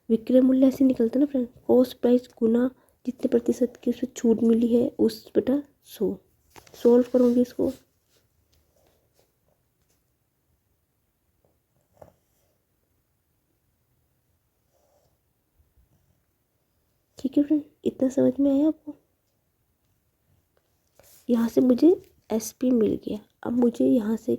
विक्रय मूल्य ऐसे निकलता है ना फ्रेंड, कॉस्ट प्राइस गुना जितने प्रतिशत की उसमें छूट मिली है उस बटा 100। सॉल्व करूंगी इसको। ठीक है फ्रेंड, इतना समझ में आया आपको। यहाँ से मुझे एसपी मिल गया। अब मुझे यहाँ से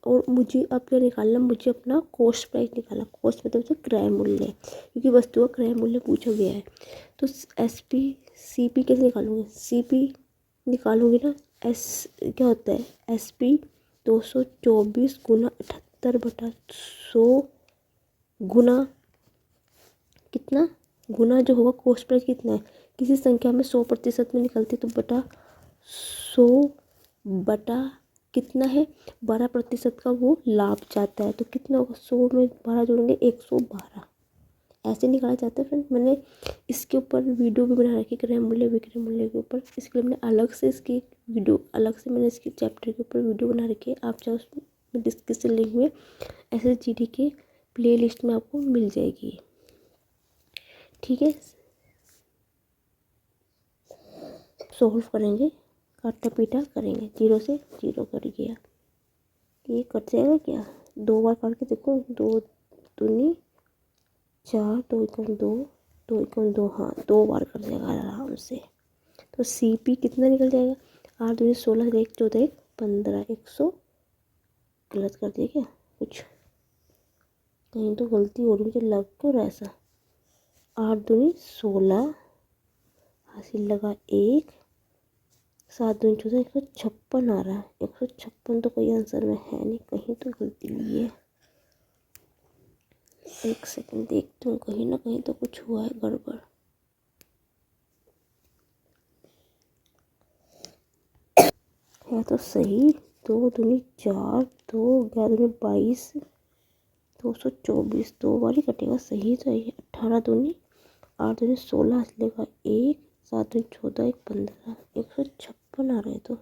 और मुझे अब क्या निकालना, मुझे अपना कॉस्ट प्राइस निकालना। कॉस्ट मतलब जो क्रय मूल्य, क्योंकि वस्तु का क्रय मूल्य पूछा गया है। तो एसपी सीपी कैसे निकालूंगी, सीपी निकालूंगी ना, एस क्या होता है एसपी 224 गुना 78 बटा 100 गुना कितना, गुना जो होगा कॉस्ट प्राइस कितना है, किसी संख्या में 100% में निकलती तो बटा 100 बटा कितना है 12% का वो लाभ चाहता है। तो कितना होगा 100 में 12 जोड़ेंगे 112, ऐसे निकाला जाता है फ्रेंड। मैंने इसके ऊपर वीडियो भी बना रखी क्रय मूल्य विक्रय मूल्य के ऊपर, इसके लिए मैंने अलग से इसकी वीडियो अलग से मैंने इसके चैप्टर के ऊपर वीडियो बना रखी है। आप चाहे उसमें डिस्क्रिप्शन लिंक में SSGD के प्ले लिस्ट में आपको मिल जाएगी। ठीक है, सॉल्व करेंगे, काटा पीटा करेंगे, 0 से 0 कट गया, ये कट जाएगा क्या, 2 बार काट के देखो, 2 दूनी 4, 2 एकम 2, 2 एकम 2, हाँ 2 बार कट जाएगा आराम से। तो सीपी कितना निकल जाएगा, 8 दूनी 16, 1 14 1 15, 100 गलत कर दिया क्या कुछ, कहीं तो गलती हो रही, मुझे लग क्यों रहा ऐसा। 8 दूनी 16, हासिल लगा 1, 7 दूनी 14, 156 आ रहा है। 156 तो कोई आंसर में है नहीं, कहीं तो गलती ली है। एक सेकंड देखती हूँ, कहीं ना कहीं तो कुछ हुआ है गड़बड़। है तो सही, 2 दूनी 4, 2 11 दूनी 22, 224, 2 बार ही कटेगा, सही तो है। 18 दूनी 8 दूनी 16, लेगा 1, 7 दूनी 14, 1 15, 156 आ रहे तो,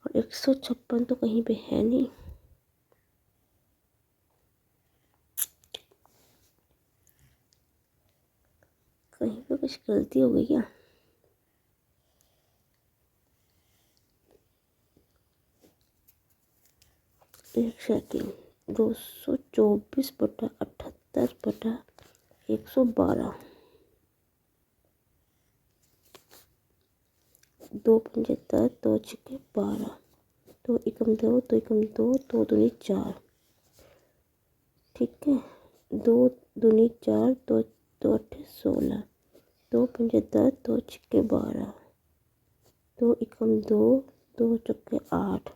और 156 तो कहीं पे है नहीं। कहीं पे कुछ गलती हो गई क्या, एक सेकेंड 224/78/112। 2 पंजे 10, 2 छक्के 12, 2 एकम 2, 2 एकम 2, 2 दूनी 4। ठीक है, 2 दूनी 4, 2 2 8 16, 2 पंजे 10, 2 छक्के 12, 2 एकम 2, 2 छक्के 8,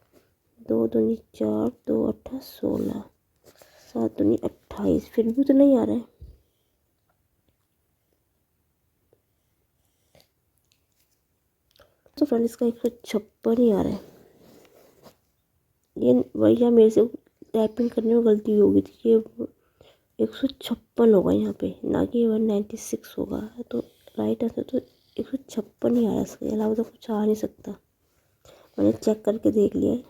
2 दूनी 4, 2 8 16, 7 दूनी 28। फिर भी तो नहीं आ रहा है। तो फ्रेंड इसका 156 ही आ रहा है। ये भैया मेरे से टाइपिंग करने में गलती होगी थी। ये 156 होगा यहाँ पे, ना कि 196 होगा। तो राइट आंसर तो 156 ही आ रहा है। इसके अलावा तो कुछ आ नहीं सकता। मैंने चेक करके देख लिया है,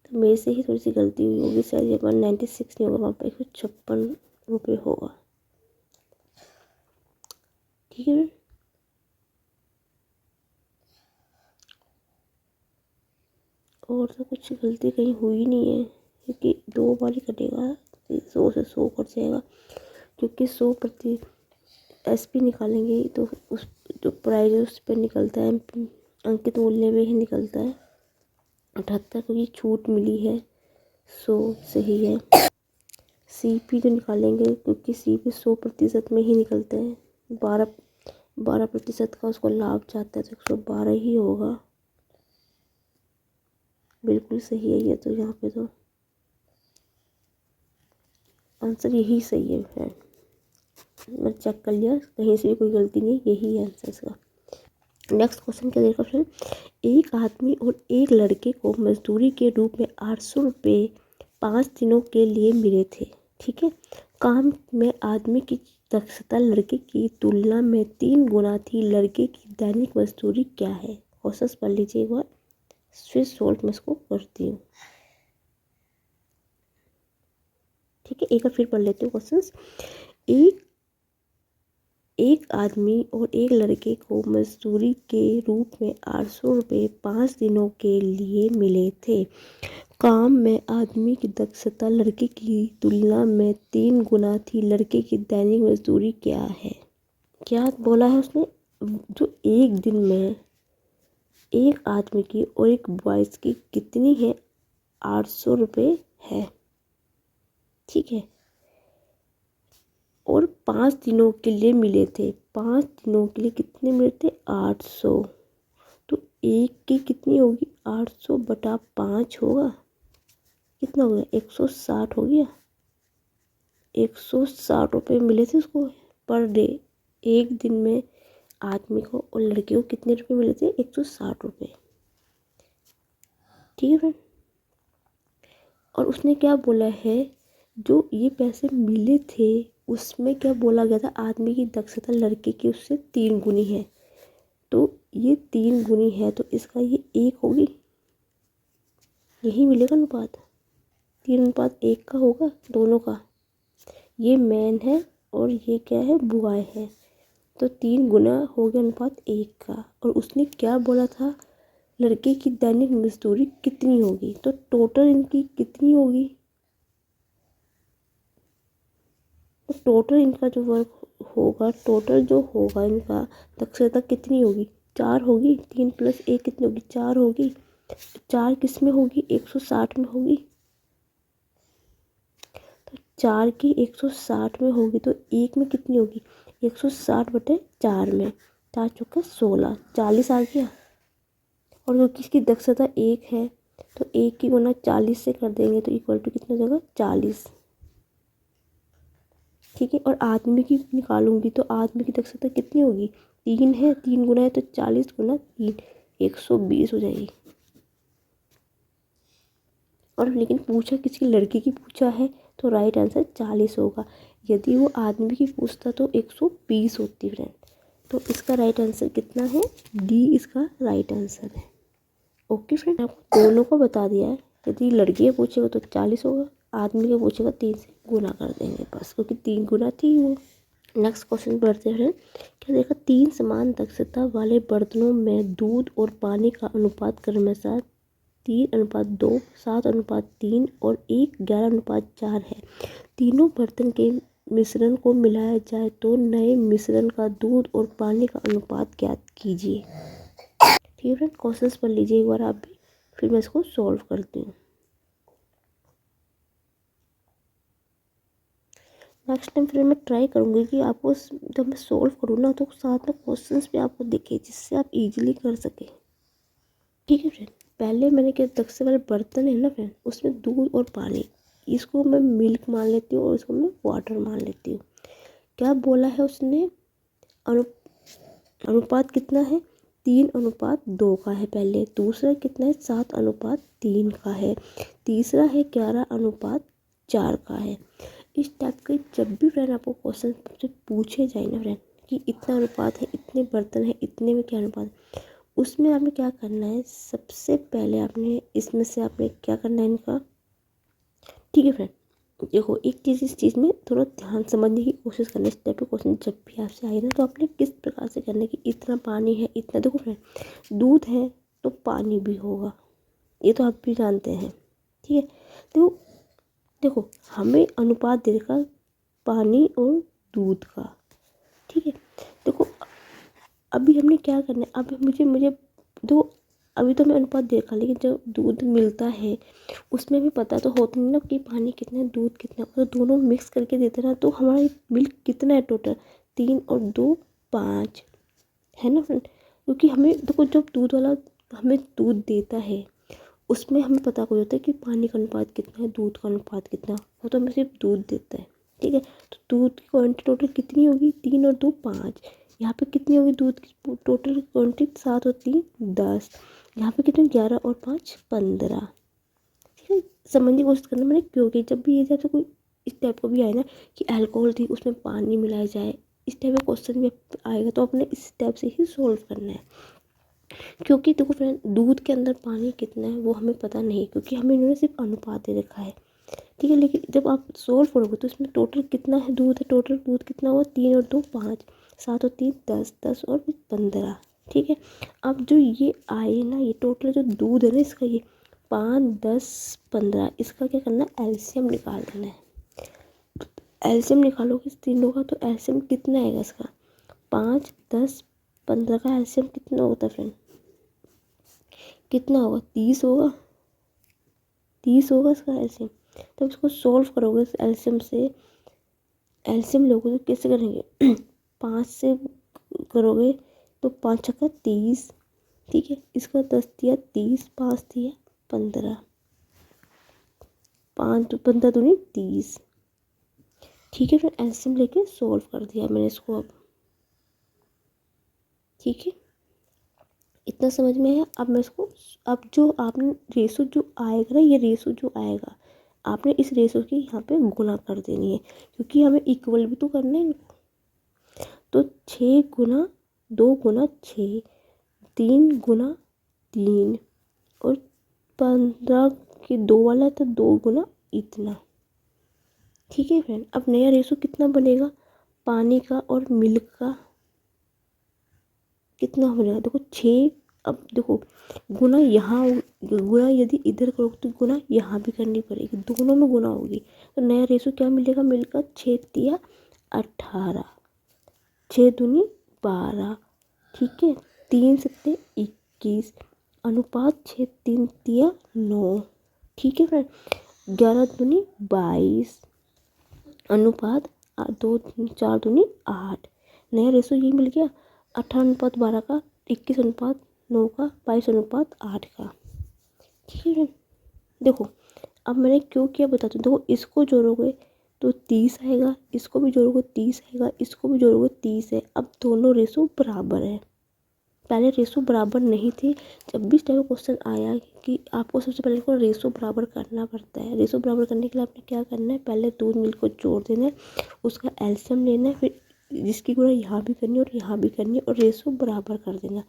तो मेरे से ही थोड़ी सी गलती हुई होगी। शायद ये 196 नहीं होगा, वहाँ पर 156 रुपये होगा। ठीक है, और तो कुछ गलती कहीं हुई नहीं है, क्योंकि 2 बार ही कटेगा। 100 से 100 कट जाएगा, क्योंकि 100% SP निकालेंगे तो उस जो प्राइज है उस पर निकलता है, अंकित मूल्य में ही निकलता है 78, क्योंकि छूट मिली है 100 सही है। CP जो निकालेंगे, क्योंकि CP 100% में ही निकलता है, 12% का उसको लाभ जाता है, तो 112 ही होगा। बिल्कुल सही है ये तो। यहाँ पे तो आंसर यही सही है फ्रेंड। मैं चेक कर लिया, कहीं से भी कोई गलती नहीं, यही है आंसर इसका। नेक्स्ट क्वेश्चन क्या देखा फ्रेंड। एक आदमी और एक लड़के को मजदूरी के रूप में 800 रुपये 5 दिनों के लिए मिले थे। ठीक है, काम में आदमी की दक्षता लड़के की तुलना में 3 गुना थी। लड़के की दैनिक मजदूरी क्या है? क्वेश्चन पढ़ लीजिए एक बार, फिर सोल्व मैं इसको करती हूँ। ठीक है, एक बार फिर पढ़ लेती हूँ क्वेश्चन। एक आदमी और एक लड़के को मजदूरी के रूप में 800 रुपये 5 दिनों के लिए मिले थे। काम में आदमी की दक्षता लड़के की तुलना में 3 गुना थी। लड़के की दैनिक मजदूरी क्या है? क्या बोला है उसने? जो एक दिन में एक आदमी की और एक बॉयज़ की कितनी है? 800 रुपये है। ठीक है, और 5 दिनों के लिए मिले थे। 5 दिनों के लिए कितने मिले थे? 800। तो एक की कितनी होगी? 800/5 होगा। कितना हो गया? 160 हो गया। 160 रुपये मिले थे उसको पर डे। एक दिन में आदमी को और लड़के को कितने रुपए मिले थे? 160 रुपये। ठीक है फ्रेंड, और उसने क्या बोला है? जो ये पैसे मिले थे उसमें क्या बोला गया था? आदमी की दक्षता लड़के की उससे 3 गुनी है। तो ये 3 गुनी है, तो इसका ये 1 होगी, यही मिलेगा अनुपात। 3:1 का होगा दोनों का। ये मैन है और ये क्या है? बॉय है। तो 3 गुना हो गया अनुपात 1 का। और उसने क्या बोला था? लड़के की दैनिक मजदूरी कितनी होगी? तो टोटल इनकी कितनी होगी? तो टोटल इनका जो वर्क होगा, टोटल जो होगा इनका दक्षता कितनी होगी? 4 होगी। 3 + 1 कितनी होगी? 4 होगी। 4 किस में होगी? 160 में होगी। तो 4 की 160 में होगी, तो 1 में कितनी होगी? 160/4 में 4 चौका 16, 40 आ गया। और क्योंकि इसकी दक्षता 1 है, तो 1 की गुना 40 से कर देंगे, तो इक्वल टू कितना हो जाएगा? 40। ठीक है, और आदमी की निकालूंगी तो आदमी की दक्षता कितनी होगी? 3 है, 3 गुना है, तो 40 गुना 3, 120 हो जाएगी। और लेकिन पूछा किसी लड़की की पूछा है, तो राइट आंसर 40 होगा। यदि वो आदमी की पूछता तो 120 होती फ्रेंड। तो इसका राइट आंसर कितना है? डी इसका राइट आंसर है। ओके फ्रेंड, आपको दोनों को बता दिया है। यदि लड़की पूछेगा तो 40 होगा, आदमी का पूछेगा 3 से गुना कर देंगे बस, क्योंकि 3 गुना थी वो। नेक्स्ट क्वेश्चन पढ़ते हैं। क्या देखा? 3 समान दक्षता वाले बर्तनों में दूध और पानी का अनुपात क्रमशः 3:2, 7:3 और 1:11:4 है। तीनों बर्तन के मिश्रण को मिलाया जाए तो नए मिश्रण का दूध और पानी का अनुपात ज्ञात कीजिए। ठीक है फ्रेंड, क्वेश्चंस पढ़ लीजिए एक बार आप भी, फिर मैं इसको सॉल्व करती हूँ। नेक्स्ट टाइम फिर मैं ट्राई करूँगी कि आपको जब मैं सॉल्व करूँ ना तो साथ में क्वेश्चंस भी आपको दिखे, जिससे आप इजीली कर सकें। ठीक है फ्रेंड, पहले मैंने क्या, दक्षिण वाले बर्तन है ना फ्रेंड, उसमें दूध और पानी, इसको मैं मिल्क मान लेती हूँ और इसको मैं वाटर मान लेती हूँ। क्या बोला है उसने, अनुपात कितना है, 3:2 का है पहले। दूसरा कितना है, 7:3 का है। तीसरा है 11:4 का है। इस टाइप के जब भी फ्रेंड आपको क्वेश्चन से पूछे जाए ना फ्रेंड कि इतना अनुपात है, इतने बर्तन है, इतने में क्या अनुपात, उसमें आपने क्या करना है, सबसे पहले आपने इसमें से आपने क्या करना है इनका। ठीक है फ्रेंड, देखो एक चीज़, इस चीज़ में थोड़ा ध्यान समझने की कोशिश करना। इस टाइप के क्वेश्चन जब भी आपसे आए ना तो आपने किस प्रकार से करना है कि इतना पानी है, इतना, देखो फ्रेंड दूध है तो पानी भी होगा, ये तो आप भी जानते हैं। ठीक है, तो देखो हमें अनुपात दे रखा पानी और दूध का। ठीक है, देखो अभी हमने क्या करना है, अब मुझे दो, अभी तो मैं अनुपात देखा, लेकिन जब दूध मिलता है उसमें भी पता तो होता नहीं ना कि पानी कितना है, दूध कितना है, तो दोनों मिक्स करके देते ना, तो हमारा मिल्क कितना है टोटल, 3 और 2 5 है ना फ्रेंड। क्योंकि हमें देखो जब दूध वाला हमें दूध देता है उसमें हमें पता हो जाता है कि पानी का अनुपात कितना है, दूध का अनुपात कितना, वो तो हमें सिर्फ दूध देता है। ठीक है, तो दूध की क्वांटिटी टोटल कितनी होगी, 3 और 2 5। यहाँ पे कितनी होगी दूध की टोटल क्वांटिटी, 7 और 3 10। यहाँ पे कितने, 11 और 5 15। ठीक है, समझने की कोशिश करना मैंने, क्योंकि जब भी ये जब कोई इस टाइप का भी आए ना कि अल्कोहल थी उसमें पानी मिलाया जाए, इस टाइप का क्वेश्चन भी आएगा तो अपने इस टाइप से ही सोल्व करना है। क्योंकि देखो फ्रेंड दूध के अंदर पानी कितना है वो हमें पता नहीं, क्योंकि हमें इन्होंने सिर्फ अनुपात दे रखा है। ठीक है, लेकिन जब आप सोल्व करोगे तो इसमें टोटल कितना है, दूध है, टोटल दूध कितना हुआ, 3 और 2 5, 7 और 3 10, 10 और 15। ठीक है, अब जो ये आए ना, ये टोटल जो दूध है ना इसका, ये 5 10 15, इसका क्या करना है, एलसीएम निकाल देना है। एलसीएम निकालोगे इस तीनों का तो एलसीएम कितना आएगा इसका, 5 10 15 का एलसीएम कितना होता है फ्रेंड, कितना होगा, 30 होगा, 30 होगा इसका एलसीएम। तो इसको सोल्व करोगे इस एलसीएम से, एलसीएम लोगे तो कैसे करेंगे 5 से करोगे तो 5 छक्का 30। ठीक है, इसका 10 दिया 30, 5 दिया 15, 5 15 दूनी 30। ठीक है, फिर एलसीएम लेके सोल्व कर दिया मैंने इसको अब। ठीक है, इतना समझ में आया। अब मैं इसको, अब जो आपने रेशो जो आएगा ना, ये रेशो जो आएगा आपने इस रेशो की यहाँ पे गुना कर देनी है, क्योंकि हमें इक्वल भी तो करना है इनको। तो 6 गुना 2 गुना 6, 3 गुना 3, और 15 की 2 वाला है तो 2 गुना इतना। ठीक है फ्रेंड, अब नया रेशो कितना बनेगा, पानी का और मिल्क का कितना बनेगा, देखो 6। अब देखो गुना यहाँ, गुना यदि इधर करोगे तो गुना यहाँ भी करनी पड़ेगी, दोनों में गुना होगी। तो नया रेशो क्या मिलेगा, मिलकर 6 तिया 18, 6 दूनी 12। ठीक है, 3 सत्ते 21, अनुपात 6 3 तिया 9। ठीक है फ्रेंड, 11 दूनी 22, अनुपात 2 4 दूनी 8। नया रेशो ये मिल गया, 18:12 का, 21:9 का, 22:8 का। ठीक है, देखो अब मैंने क्यों किया बताती हूँ। देखो इसको जोड़ोगे तो 30 आएगा, इसको भी जोड़ोगे 30 आएगा, इसको भी जोड़ोगे 30 है। अब दोनों रेशो बराबर है, पहले रेशो बराबर नहीं थे। जब भी इस टाइप का क्वेश्चन आया कि आपको सबसे पहले को रेशो बराबर करना पड़ता है, रेशो बराबर करने के लिए आपने क्या करना है, पहले दूध मिल्क को जोड़ देना है, उसका एलसीएम लेना है, फिर जिसकी गुणा यहाँ भी करनी है और यहाँ भी करनी है, और रेशो बराबर कर देना।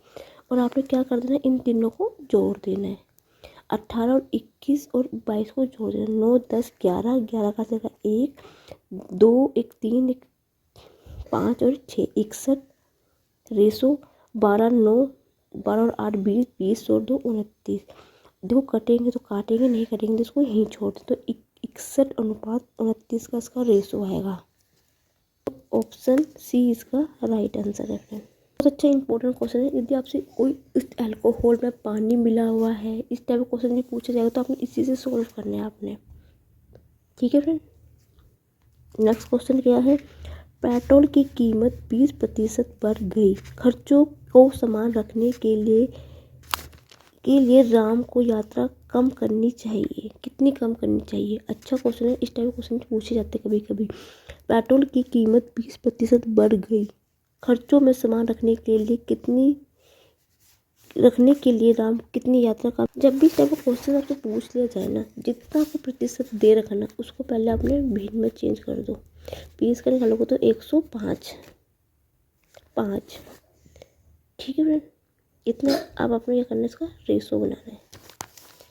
और आपने क्या कर देना है, इन तीनों को जोड़ देना है, 18 और 21 और 22 को जोड़ देना, 9 10 11, 11 का जगह 1 2 1 3 1 5 और 6 61, रेशो 12 9, 12 और 8 20, 20 और 2 29। देखो कटेंगे तो काटेंगे, नहीं कटेंगे तो इसको यहीं छोड़ दें। तो 61:29 का इसका रेशो आएगा। ऑप्शन सी इसका राइट आंसर है फ्रेंड। बहुत अच्छा इंपॉर्टेंट क्वेश्चन है। यदि आपसे कोई इस अल्कोहल में पानी मिला हुआ है, इस टाइप का क्वेश्चन भी पूछा जाएगा तो आपने इसी से सॉल्व करना है आपने। ठीक है फ्रेंड। नेक्स्ट क्वेश्चन क्या है? पेट्रोल की कीमत 20% बढ़ गई, खर्चों को समान रखने के लिए राम को यात्रा कम करनी चाहिए, कितनी कम करनी चाहिए? अच्छा क्वेश्चन है। इस टाइप के क्वेश्चन पूछे जाते हैं कभी कभी। पेट्रोल की कीमत 20% बढ़ गई, खर्चों में समान रखने के लिए राम कितनी यात्रा का। जब भी इस टाइप का क्वेश्चन आपसे पूछ लिया जाए ना, जितना आपको प्रतिशत दे रखा ना, उसको पहले आपने भिन्न में चेंज कर दो। 20 का निकालोगे तो 105 5। ठीक है फ्रेंड। इतना अब आपने क्या करना है, इसका रेशो बनाना है।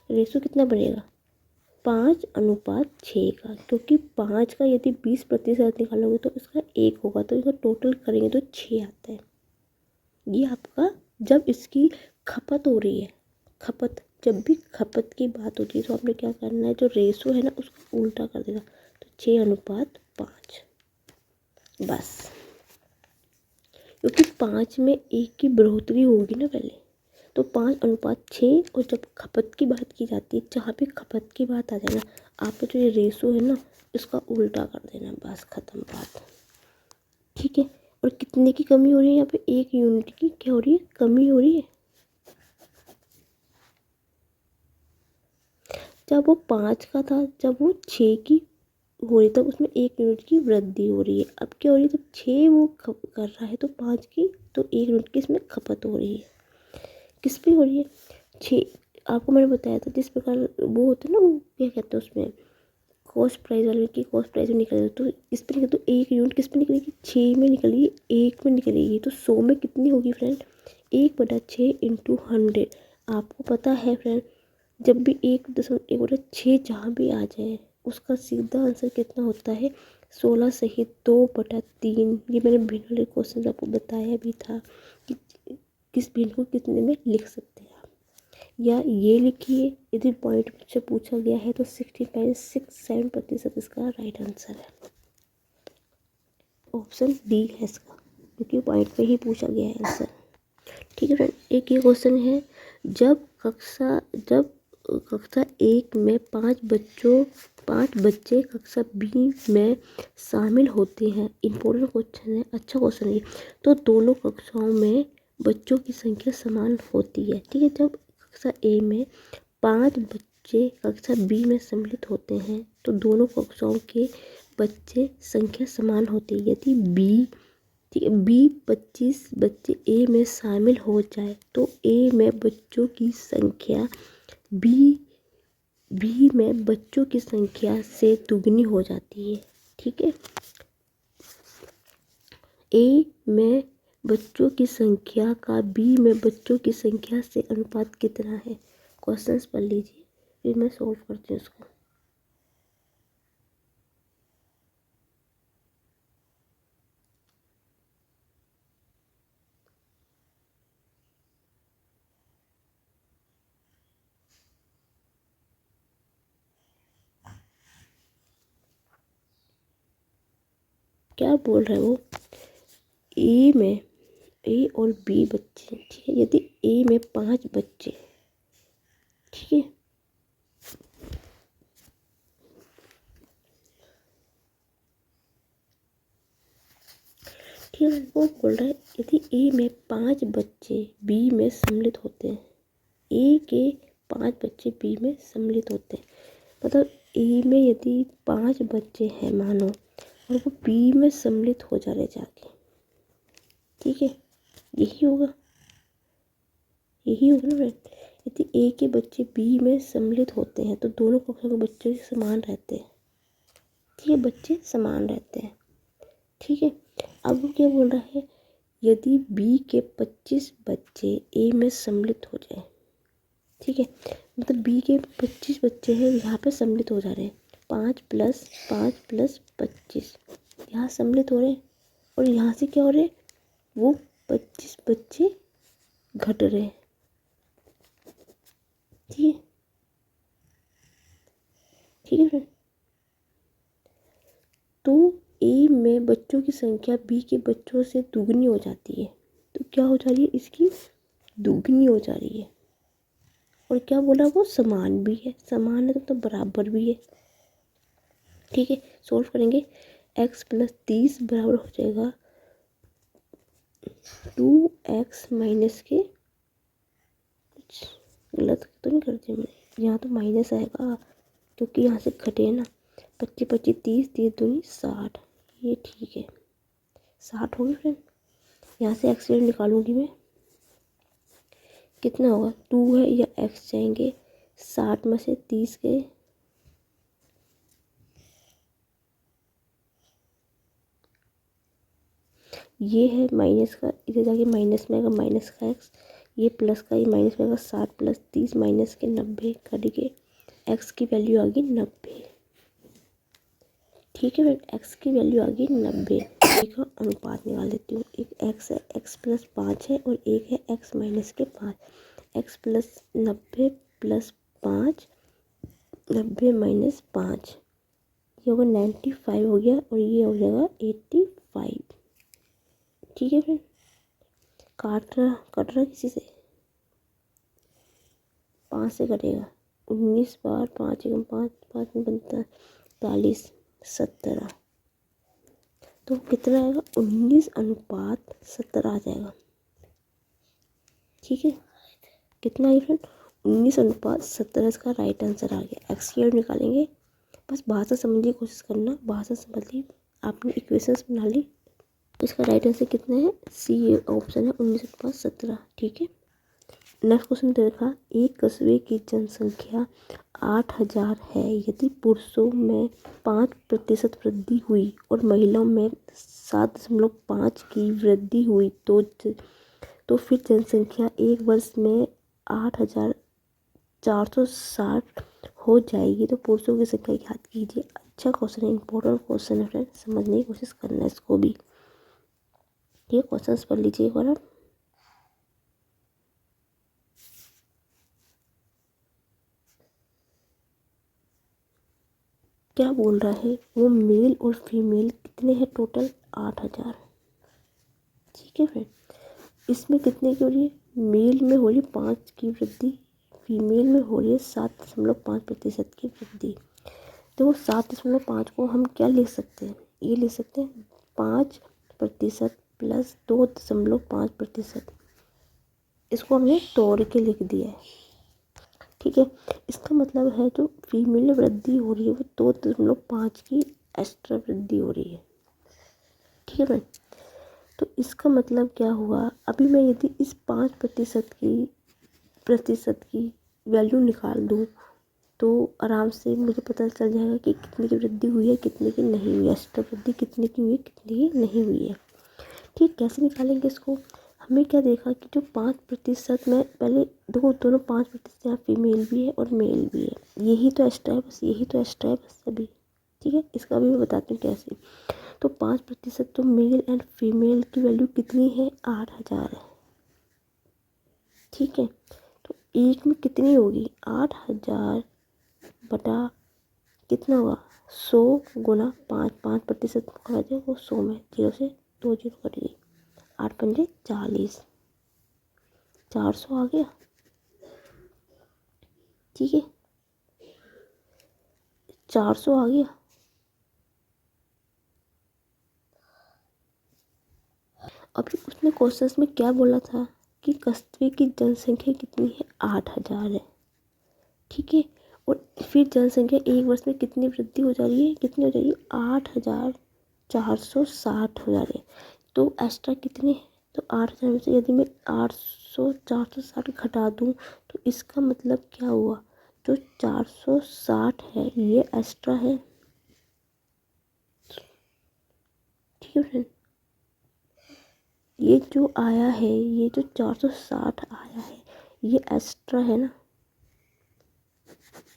रेशो कितना बनेगा? 5:6 का, क्योंकि 5 का यदि 20% निकालोगे तो इसका 1 होगा, तो इसका टोटल करेंगे तो 6 आता है। ये आपका जब इसकी खपत हो रही है, खपत, जब भी खपत की बात होती है तो आपने क्या करना है, जो रेशो है ना उसको उल्टा कर देना। तो 6:5 बस, क्योंकि 5 में 1 की बढ़ोतरी होगी ना पहले, तो 5:6। और जब खपत की बात की जाती है, जहाँ पे खपत की बात आ जाए ना, आप जो ये रेशो है ना इसका उल्टा कर देना, बस खत्म बात। ठीक है। और कितने की कमी हो रही है यहाँ पे? 1 यूनिट की क्या हो रही है? कमी हो रही है। जब वो 5 का था, जब वो 6 की हो रही, तब उसमें 1 यूनिट की वृद्धि हो रही है। अब क्या हो रही है? जब 6 वो कर रहा है तो 5 की, तो 1 यूनिट की इसमें खपत हो रही है। किस पे हो रही है? 6। आपको मैंने बताया था जिस प्रकार वो होता है ना, वो क्या कहते हैं उसमें, कॉस्ट प्राइस वाले की कॉस्ट प्राइस में निकल, तो इस पर निकल, तो 1 यूनिट किस पे निकलेगी? 6 में निकलेगी, 1 में निकलेगी, तो 100 में कितनी होगी फ्रेंड? 1/6 × 100। आपको पता है फ्रेंड, जब भी 1.6 जहाँ भी आ जाए उसका सीधा आंसर कितना होता है? 16 सहित 2/3। ये मैंने भिन्न वाले क्वेश्चन आपको बताया भी था कि किस भिन्न को कितने में लिख सकते हैं आप, या ये लिखिए। यदि पॉइंट से पूछा गया है तो 60.67% इसका राइट आंसर है। ऑप्शन डी है इसका, क्योंकि पॉइंट पे ही पूछा गया है आंसर। ठीक है फ्रेंड। एक ये क्वेश्चन है, जब कक्षा 1 में 5 बच्चे कक्षा बी में शामिल होते हैं। इम्पोर्टेंट क्वेश्चन है, अच्छा क्वेश्चन है। तो दोनों कक्षाओं में बच्चों की संख्या समान होती है। ठीक है। जब कक्षा ए में 5 बच्चे कक्षा बी में सम्मिलित होते हैं तो दोनों कक्षाओं के बच्चे संख्या समान होती है। यदि बी 25 बच्चे ए में शामिल हो जाए तो ए में बच्चों की संख्या बी में बच्चों की संख्या से दुगनी हो जाती है। ठीक है। ए में बच्चों की संख्या का बी में बच्चों की संख्या से अनुपात कितना है? क्वेश्चंस पढ़ लीजिए, फिर मैं सॉल्व करती हूँ उसको। क्या बोल रहे हो? ए और बी बच्चे, ठीक है। यदि ए में 5 बच्चे, ठीक है, ठीक है, वो बोल रहा है यदि ए में 5 बच्चे बी में सम्मिलित होते हैं, ए के 5 बच्चे बी में सम्मिलित होते हैं, मतलब ए में यदि 5 बच्चे हैं मानो, और वो बी में सम्मिलित हो जा रहे जाके, ठीक है, यही होगा ना फ्रेंड। यदि ए के बच्चे बी में सम्मिलित होते हैं तो दोनों कक्षों के बच्चे समान रहते हैं। ठीक है, बच्चे समान रहते हैं। ठीक है। अब वो क्या बोल रहा है, यदि बी के 25 बच्चे ए में सम्मिलित हो जाए, ठीक है, मतलब बी के 25 बच्चे हैं यहाँ पे सम्मिलित हो जा रहे हैं, 5 + 5 + 25 यहाँ सम्मिलित हो रहे हैं, और यहाँ से क्या हो रहे हैं, वो 25 बच्चे घट रहे हैं। ठीक है, ठीक है फ्रेंड। तो ए में बच्चों की संख्या बी के बच्चों से दुगनी हो जाती है। तो क्या हो जा रही है, इसकी दुगनी हो जा रही है। और क्या बोला, वो समान भी है, समान है तो बराबर भी है। ठीक है, सोल्व करेंगे। x + 30 बराबर हो जाएगा 2x - के, कुछ गलत तो नहीं कर दिया मैंने, यहाँ तो माइनस आएगा क्योंकि यहाँ से घटे ना। 25 25 30 30 दूनी 60, ये ठीक है, 60 होगी फ्रेंड। यहाँ से x वैल्यू निकालूंगी मैं, कितना होगा, 2 है या x जाएंगे, 60 में से 30 गए, ये है माइनस का, इधर जाके माइनस में आएगा माइनस का x, ये प्लस का, ये माइनस में आएगा 60 + 30 माइनस के 90, कट के x की वैल्यू आ गई 90। ठीक है फ्रेंड, x की वैल्यू आ गई 90। एक अनुपात निकाल देती हूँ, एक x है, x + 5 है और एक है x - के 5, x + 90 + 5, 90 - 5, ये होगा 95 हो गया और ये हो जाएगा 85। ठीक है फ्रेंड, कट रहा किसी से, 5 से कटेगा, 19 बार 5 एकम 5, 5 में बनता है 45, 17, तो कितना आएगा, 19:17 आ जाएगा। ठीक है, कितना है फ्रेंड, 19:17 इसका राइट आंसर आ गया। एक्स की वैल्यू निकालेंगे, बस भाषा समझने की कोशिश करना, भाषा समझ ली, आपने इक्वेशंस बना ली, तो इसका राइट आंसर कितना है, सी ऑप्शन है 19:17। ठीक है, नेक्स्ट क्वेश्चन देखा, एक कस्बे की जनसंख्या 8000 है, यदि पुरुषों में 5% वृद्धि हुई और महिलाओं में 7.5 की वृद्धि हुई तो फिर जनसंख्या एक वर्ष में 8460 हो जाएगी। तो पुरुषों की संख्या याद कीजिए। अच्छा क्वेश्चन है, इंपॉर्टेंट क्वेश्चन है फ्रेंड, समझने की कोशिश करना है इसको भी। ये क्वेश्चन पढ़ लीजिए एक बार आप। क्या बोल रहा है वो, मेल और फीमेल कितने हैं टोटल, 8000। ठीक है फ्रेंड, इसमें कितने की हो रही है, मेल में हो रही है 5 की वृद्धि, फीमेल में हो रही है 7.5% की वृद्धि। तो 7.5 को हम क्या लिख सकते हैं, ये लिख सकते हैं 5% + 2.5%, इसको हमने तोड़ के लिख दिया है। ठीक है, इसका मतलब है जो फीमेल में वृद्धि हो रही है वो 2.5 की एक्स्ट्रा वृद्धि हो रही है। ठीक है फ्रेंड, तो इसका मतलब क्या हुआ, अभी मैं यदि इस 5% की वैल्यू निकाल दूँ तो आराम से मुझे पता चल जाएगा कि कितने की वृद्धि हुई है, कितने की नहीं हुई है, एक्स्ट्रा वृद्धि कितने की हुई है, कितने की नहीं हुई है। ठीक, कैसे निकालेंगे इसको, हमें क्या देखा कि जो 5% में पहले दोनों 5% यहाँ फीमेल भी है और मेल भी है, यही तो एक्स्ट्रा है बस, यही तो एक्स्ट्रा है बस अभी। ठीक है, इसका भी मैं बताती हूँ कैसे। तो 5% तो मेल एंड फीमेल की वैल्यू कितनी है, 8000 है। ठीक है, तो एक में कितनी होगी, 8000 बटा कितना होगा, 100 गुना 5% का जाए वो 100 में 0 से 2 0 कट गई, 8 पंजे 40, 400 आ गया। ठीक है, 400 आ गया। अभी उसने क्वेश्चंस में क्या बोला था कि कस्बे की जनसंख्या कितनी है, 8000 है। ठीक है, और फिर जनसंख्या एक वर्ष में कितनी वृद्धि हो जा रही है, कितनी हो जा रही है, 8460 हो जा रही है। तो एक्स्ट्रा कितने हैं, तो 8000 में से यदि मैं 460 घटा दूँ तो इसका मतलब क्या हुआ, जो 460 है ये एक्स्ट्रा है। ठीक है फ्रेंड, ये जो आया है, ये जो 460 आया है ये एक्स्ट्रा है ना,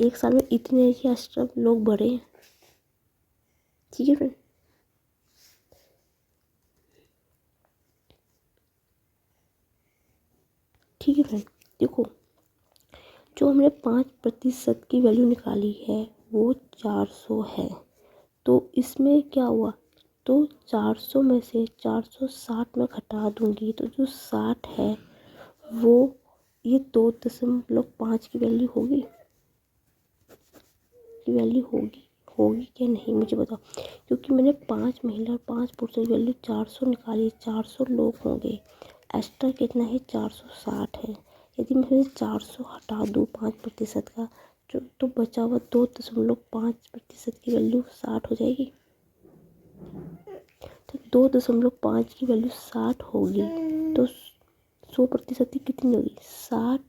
एक साल में इतने ही एक्स्ट्रा लोग बढ़े हैं। ठीक है फ्रेंड, ठीक है फ्रेंड, देखो जो हमने 5% की वैल्यू निकाली है वो 400 है। तो इसमें क्या हुआ, तो 400 में से 460 में घटा दूंगी तो जो 60 है वो ये 2.5 की वैल्यू होगी, होगी क्या नहीं मुझे बताओ। क्योंकि मैंने 5 महिला और 5 पुरुषों की वैल्यू 400 निकाली, 400 लोग होंगे। एक्स्ट्रा कितना है, 460 है। यदि मैं इसमें 400 हटा दूँ 5% का, जो तो बचा हुआ 2.5% की वैल्यू 60 हो जाएगी। तो 2.5 की वैल्यू 60 होगी तो 100% की कितनी होगी, 60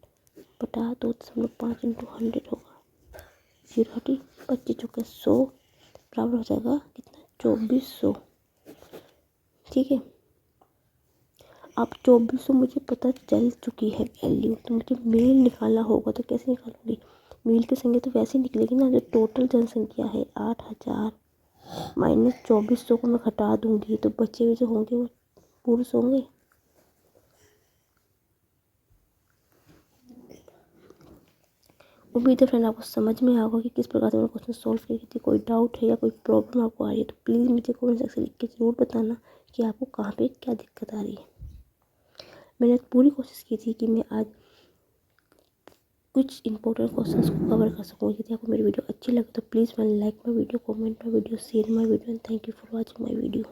बटा 2.5 इंटू 100 होगा। 0 हटी 25 चौके 100 बराबर हो जाएगा कितना, 2400। ठीक है, अब 2400 मुझे पता चल चुकी है वैल्यू, तो मुझे मील निकालना होगा। तो कैसे निकालूंगी, मील की संख्या तो वैसे ही निकलेगी ना, जो टोटल जनसंख्या है 8000 माइनस 2400 को मैं घटा दूंगी तो बचे हुए जो होंगे वो पुरुष होंगे। उम्मीद है फ्रेंड आपको समझ में आएगा कि किस प्रकार से मैंने क्वेश्चन सॉल्व किए थे। कोई डाउट है या कोई प्रॉब्लम आपको आ रही है तो प्लीज़ मुझे कमेंट सेक्शन लिख के ज़रूर बताना कि आपको कहाँ पे क्या दिक्कत आ रही है। मैंने पूरी कोशिश की थी कि मैं आज कुछ इंपॉर्टेंट क्वेश्चंस को कवर कर सकूँ। यदि आपको मेरी वीडियो अच्छी लगे तो please like my video, comment my video, share my video and thank you for watching my video.